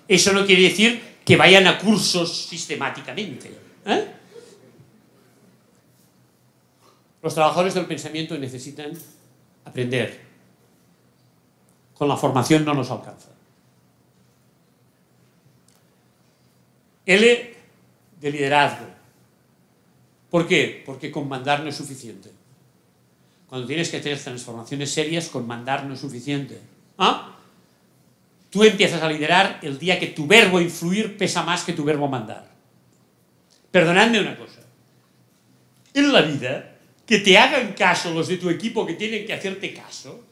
B: Eso no quiere decir que vayan a cursos sistemáticamente. ¿Eh? Los trabajadores del pensamiento necesitan aprender. Con la formación no nos alcanza. L de liderazgo. ¿Por qué? Porque con mandar no es suficiente. Cuando tienes que hacer transformaciones serias, con mandar no es suficiente. ¿Ah? Tú empiezas a liderar el día que tu verbo influir pesa más que tu verbo mandar. Perdonadme una cosa. En la vida, que te hagan caso los de tu equipo que tienen que hacerte caso,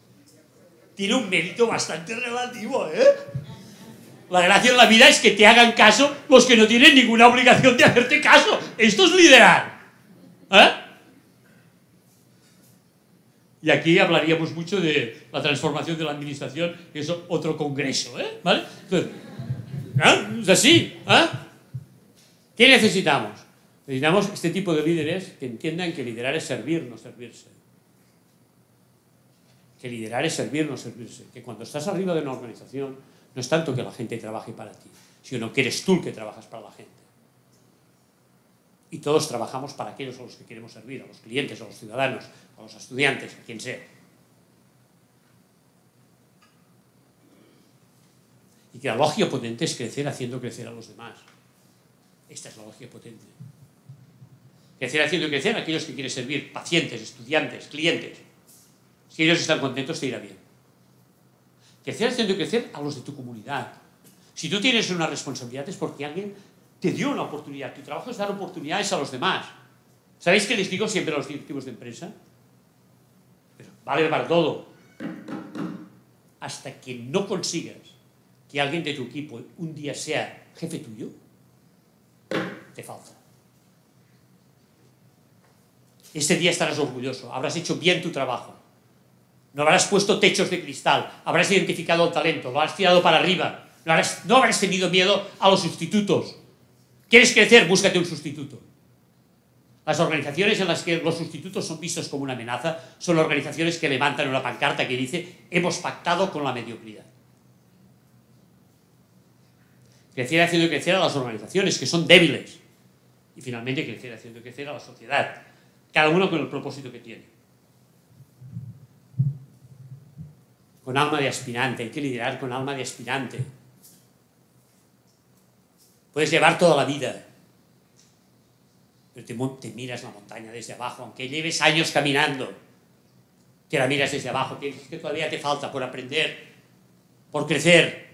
B: tiene un mérito bastante relativo, ¿eh? La gracia en la vida es que te hagan caso los que no tienen ninguna obligación de hacerte caso. Esto es liderar. ¿Eh? Y aquí hablaríamos mucho de la transformación de la administración, que es otro congreso, ¿eh? ¿Vale? Entonces, ¿eh? Es así, ¿eh? ¿Qué necesitamos? Necesitamos este tipo de líderes que entiendan que liderar es servir, no servirse. Que liderar es servir, no servirse. Que cuando estás arriba de una organización, no es tanto que la gente trabaje para ti, sino que eres tú el que trabajas para la gente. Y todos trabajamos para aquellos a los que queremos servir, a los clientes, a los ciudadanos, a los estudiantes, a quien sea. Y que la lógica potente es crecer haciendo crecer a los demás. Esta es la lógica potente. Crecer haciendo crecer a aquellos que quieres servir, pacientes, estudiantes, clientes. Si ellos están contentos, te irá bien. Crecer haciendo crecer a los de tu comunidad. Si tú tienes una responsabilidad es porque alguien te dio una oportunidad. Tu trabajo es dar oportunidades a los demás. ¿Sabéis qué les digo siempre a los directivos de empresa? Pero vale para todo. Hasta que no consigas que alguien de tu equipo un día sea jefe tuyo, te falta. Este día estarás orgulloso, habrás hecho bien tu trabajo. No habrás puesto techos de cristal, habrás identificado el talento, lo habrás tirado para arriba, no habrás tenido miedo a los sustitutos. ¿Quieres crecer? Búscate un sustituto. Las organizaciones en las que los sustitutos son vistos como una amenaza son organizaciones que levantan una pancarta que dice: hemos pactado con la mediocridad. Crecer haciendo crecer a las organizaciones que son débiles. Y finalmente crecer haciendo crecer a la sociedad. Cada uno con el propósito que tiene. Con alma de aspirante. Hay que liderar con alma de aspirante. Puedes llevar toda la vida, pero te miras la montaña desde abajo, aunque lleves años caminando, te la miras desde abajo, piensas que todavía te falta por aprender, por crecer.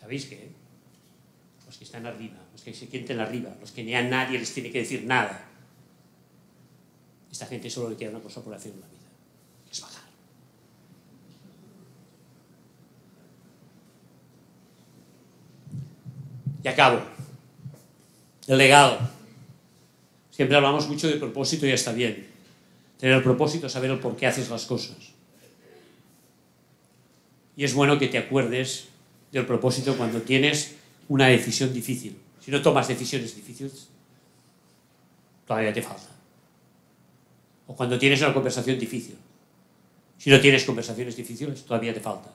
B: ¿Sabéis qué? Los que están arriba, los que se sienten arriba, los que ni a nadie les tiene que decir nada, esta gente solo le queda una cosa por hacer en la vida, que es bajar. Y acabo. El legado. Siempre hablamos mucho de propósito y ya está bien. Tener el propósito, saber el por qué haces las cosas. Y es bueno que te acuerdes del propósito cuando tienes una decisión difícil. Si no tomas decisiones difíciles, todavía te falta. O cuando tienes una conversación difícil. Si no tienes conversaciones difíciles, todavía te falta.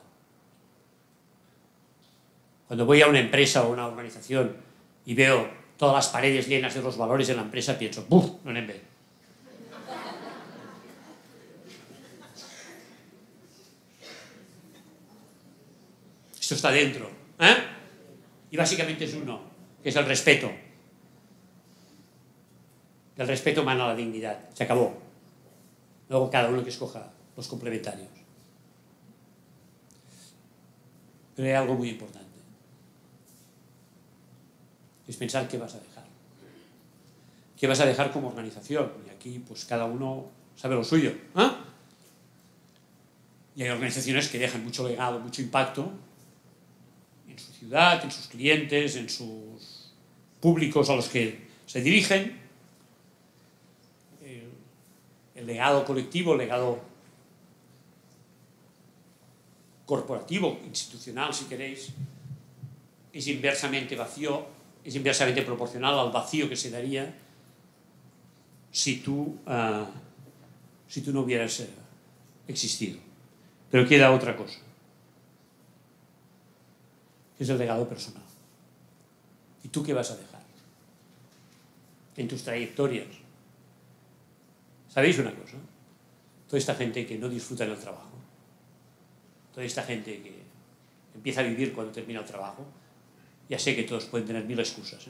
B: Cuando voy a una empresa o una organización y veo todas las paredes llenas de los valores de la empresa, pienso: ¡buf! No anem bé. Esto está dentro. Y básicamente es uno, que es el respeto. El respeto emana la dignidad. Se acabó. Luego cada uno que escoja los complementarios. Pero hay algo muy importante. Es pensar qué vas a dejar. ¿Qué vas a dejar como organización? Y aquí pues cada uno sabe lo suyo. Y hay organizaciones que dejan mucho legado, mucho impacto en su ciudad, en sus clientes, en sus públicos a los que se dirigen. El legado colectivo, el legado corporativo, institucional si queréis, es inversamente vacío, es inversamente proporcional al vacío que se daría si tú no hubieras existido. Pero queda otra cosa, que es el legado personal. ¿Y tú qué vas a dejar en tus trayectorias? ¿Sabéis una cosa? Toda esta gente que no disfruta del trabajo, toda esta gente que empieza a vivir cuando termina el trabajo, ya sé que todos pueden tener mil excusas,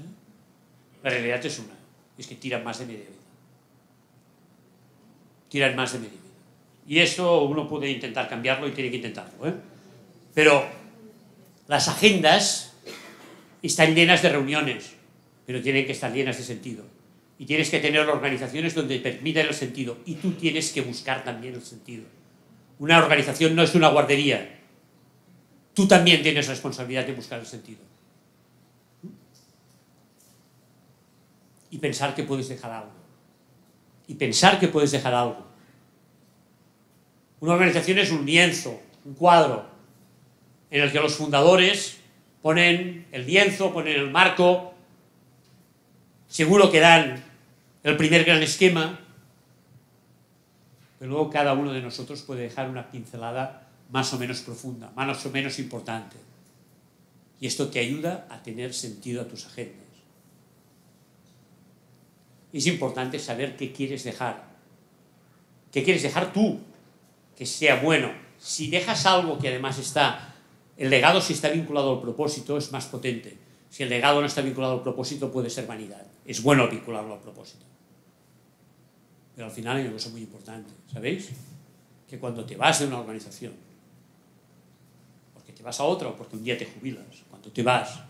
B: La realidad es una, es que tiran más de media vida. Tiran más de media vida. Y eso uno puede intentar cambiarlo y tiene que intentarlo, Pero las agendas están llenas de reuniones, pero tienen que estar llenas de sentido. Y tienes que tener organizaciones donde permitan el sentido. Y tú tienes que buscar también el sentido. Una organización no es una guardería. Tú también tienes responsabilidad de buscar el sentido. Y pensar que puedes dejar algo. Y pensar que puedes dejar algo. Una organización es un lienzo, un cuadro, en el que los fundadores ponen el lienzo, ponen el marco, seguro que dan el primer gran esquema, pero luego cada uno de nosotros puede dejar una pincelada más o menos profunda, más o menos importante. Y esto te ayuda a tener sentido a tus agendas. Es importante saber qué quieres dejar. ¿Qué quieres dejar tú? Que sea bueno. Si dejas algo que además está... El legado, si está vinculado al propósito, es más potente. Si el legado no está vinculado al propósito, puede ser vanidad. Es bueno vincularlo al propósito. Pero al final hay una cosa muy importante, ¿sabéis? Que cuando te vas de una organización, porque te vas a otra o porque un día te jubilas, cuando te vas,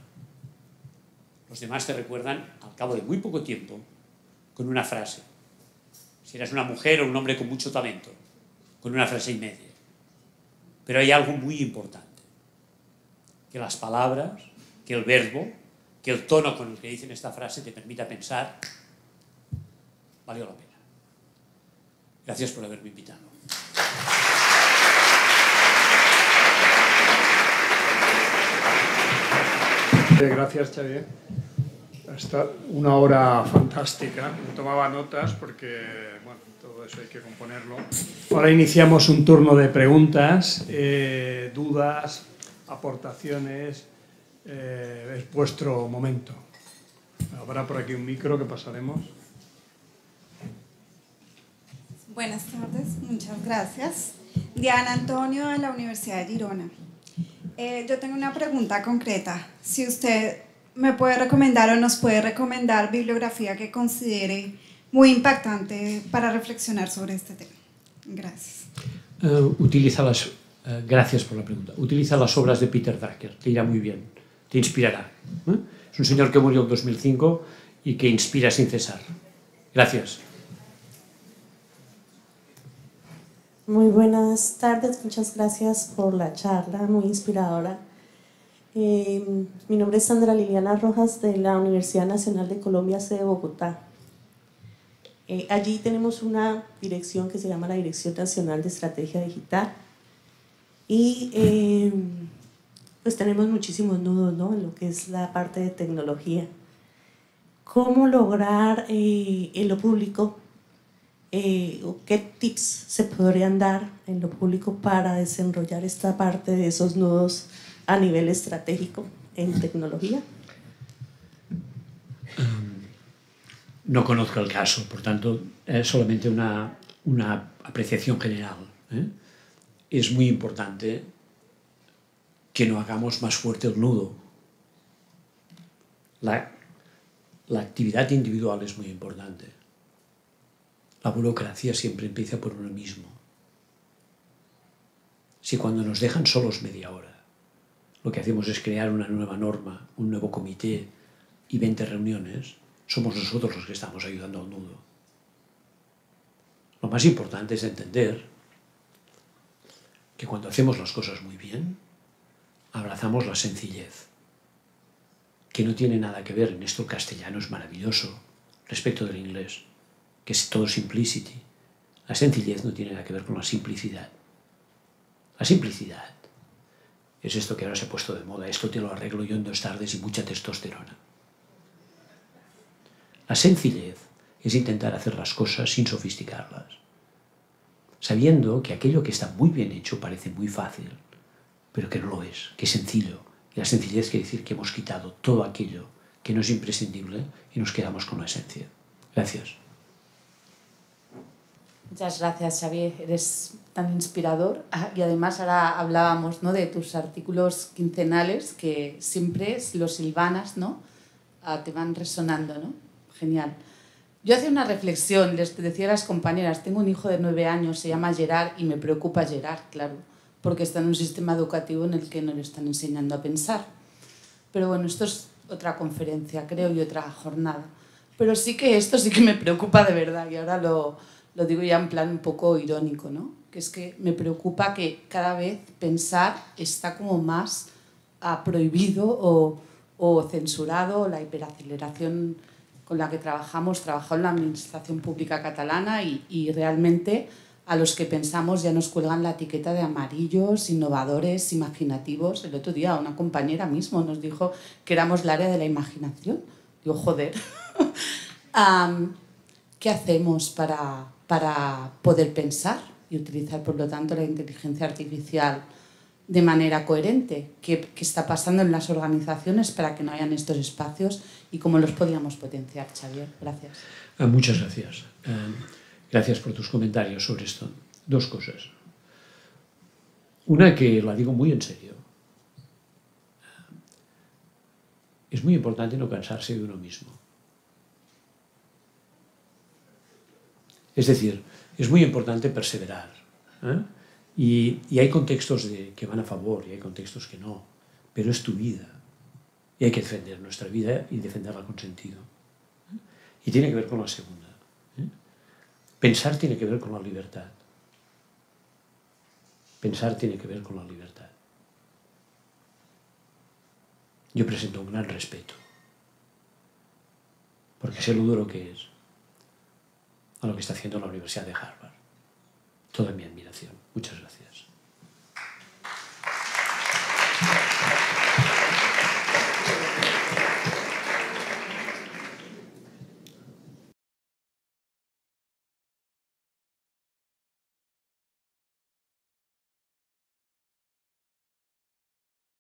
B: los demás te recuerdan, al cabo de muy poco tiempo, con una frase. Si eres una mujer o un hombre con mucho talento, con una frase y media. Pero hay algo muy importante. Que las palabras, que el verbo, que el tono con el que dicen esta frase te permita pensar, valió la pena. Gracias por haberme invitado.
A: Gracias, Xavier. Está una hora fantástica. Tomaba notas porque, bueno, todo eso hay que componerlo. Ahora iniciamos un turno de preguntas, dudas, aportaciones. Es vuestro momento. Habrá por aquí un micro que pasaremos.
C: Buenas tardes, muchas gracias. Diana Antonio, de la Universidad de Girona. Yo tengo una pregunta concreta. Si usted me puede recomendar o nos puede recomendar bibliografía que considere muy impactante para reflexionar sobre este tema. Gracias.
B: Gracias por la pregunta. Utiliza las obras de Peter Drucker, te irá muy bien, te inspirará. Es un señor que murió en 2005 y que inspira sin cesar. Gracias.
D: Muy buenas tardes, muchas gracias por la charla, muy inspiradora. Mi nombre es Sandra Liliana Rojas, de la Universidad Nacional de Colombia, sede Bogotá. Allí tenemos una dirección que se llama la Dirección Nacional de Estrategia Digital y pues tenemos muchísimos nudos, ¿no?, en lo que es la parte de tecnología. ¿Cómo lograr en lo público, qué tips se podrían dar en lo público para desarrollar esta parte de esos nudos a nivel estratégico en tecnología?
B: No conozco el caso, por tanto, es solamente una apreciación general. Es muy importante que no hagamos más fuerte el nudo. La actividad individual es muy importante. La burocracia siempre empieza por uno mismo. Si cuando nos dejan solos media hora, lo que hacemos es crear una nueva norma, un nuevo comité y 20 reuniones, somos nosotros los que estamos ayudando al nudo. Lo más importante es entender que cuando hacemos las cosas muy bien, abrazamos la sencillez, que no tiene nada que ver, en esto el castellano es maravilloso, respecto del inglés, que es todo simplicity. La sencillez no tiene nada que ver con la simplicidad. La simplicidad es esto que ahora se ha puesto de moda, esto te lo arreglo yo en 2 tardes y mucha testosterona. La sencillez es intentar hacer las cosas sin sofisticarlas, sabiendo que aquello que está muy bien hecho parece muy fácil, pero que no lo es, que es sencillo. Y la sencillez quiere decir que hemos quitado todo aquello que no es imprescindible y nos quedamos con la esencia. Gracias.
E: Muchas gracias, Xavier. Eres tan inspirador. Y además ahora hablábamos, ¿no?, de tus artículos quincenales que siempre, si los silvanas, ¿no?, te van resonando, ¿no? Genial. Yo hacía una reflexión, les decía a las compañeras, tengo un hijo de 9 años, se llama Gerard, y me preocupa Gerard, claro, porque está en un sistema educativo en el que no le están enseñando a pensar. Pero bueno, esto es otra conferencia, creo, y otra jornada. Pero sí que esto sí que me preocupa de verdad, y ahora lo digo ya en plan un poco irónico, ¿no? Que es que me preocupa que cada vez pensar está como más prohibido o censurado, la hiperaceleración con la que trabajado en la administración pública catalana y realmente a los que pensamos ya nos cuelgan la etiqueta de amarillos, innovadores, imaginativos. El otro día una compañera mismo nos dijo que éramos el área de la imaginación. Digo, joder. ¿Qué hacemos para poder pensar y utilizar, por lo tanto, la inteligencia artificial de manera coherente? ¿Qué está pasando en las organizaciones para que no hayan estos espacios y cómo los podríamos potenciar, Xavier? Gracias.
B: Muchas gracias. Gracias por tus comentarios sobre esto. Dos cosas. Una que la digo muy en serio. Es muy importante no cansarse de uno mismo. Es decir, es muy importante perseverar. Y hay contextos que van a favor y hay contextos que no. Pero es tu vida. Y hay que defender nuestra vida y defenderla con sentido. Y tiene que ver con la segunda. Pensar tiene que ver con la libertad. Pensar tiene que ver con la libertad. Yo presento un gran respeto, porque sé lo duro que es a lo que está haciendo la Universidad de Harvard. Toda mi admiración. Muchas gracias.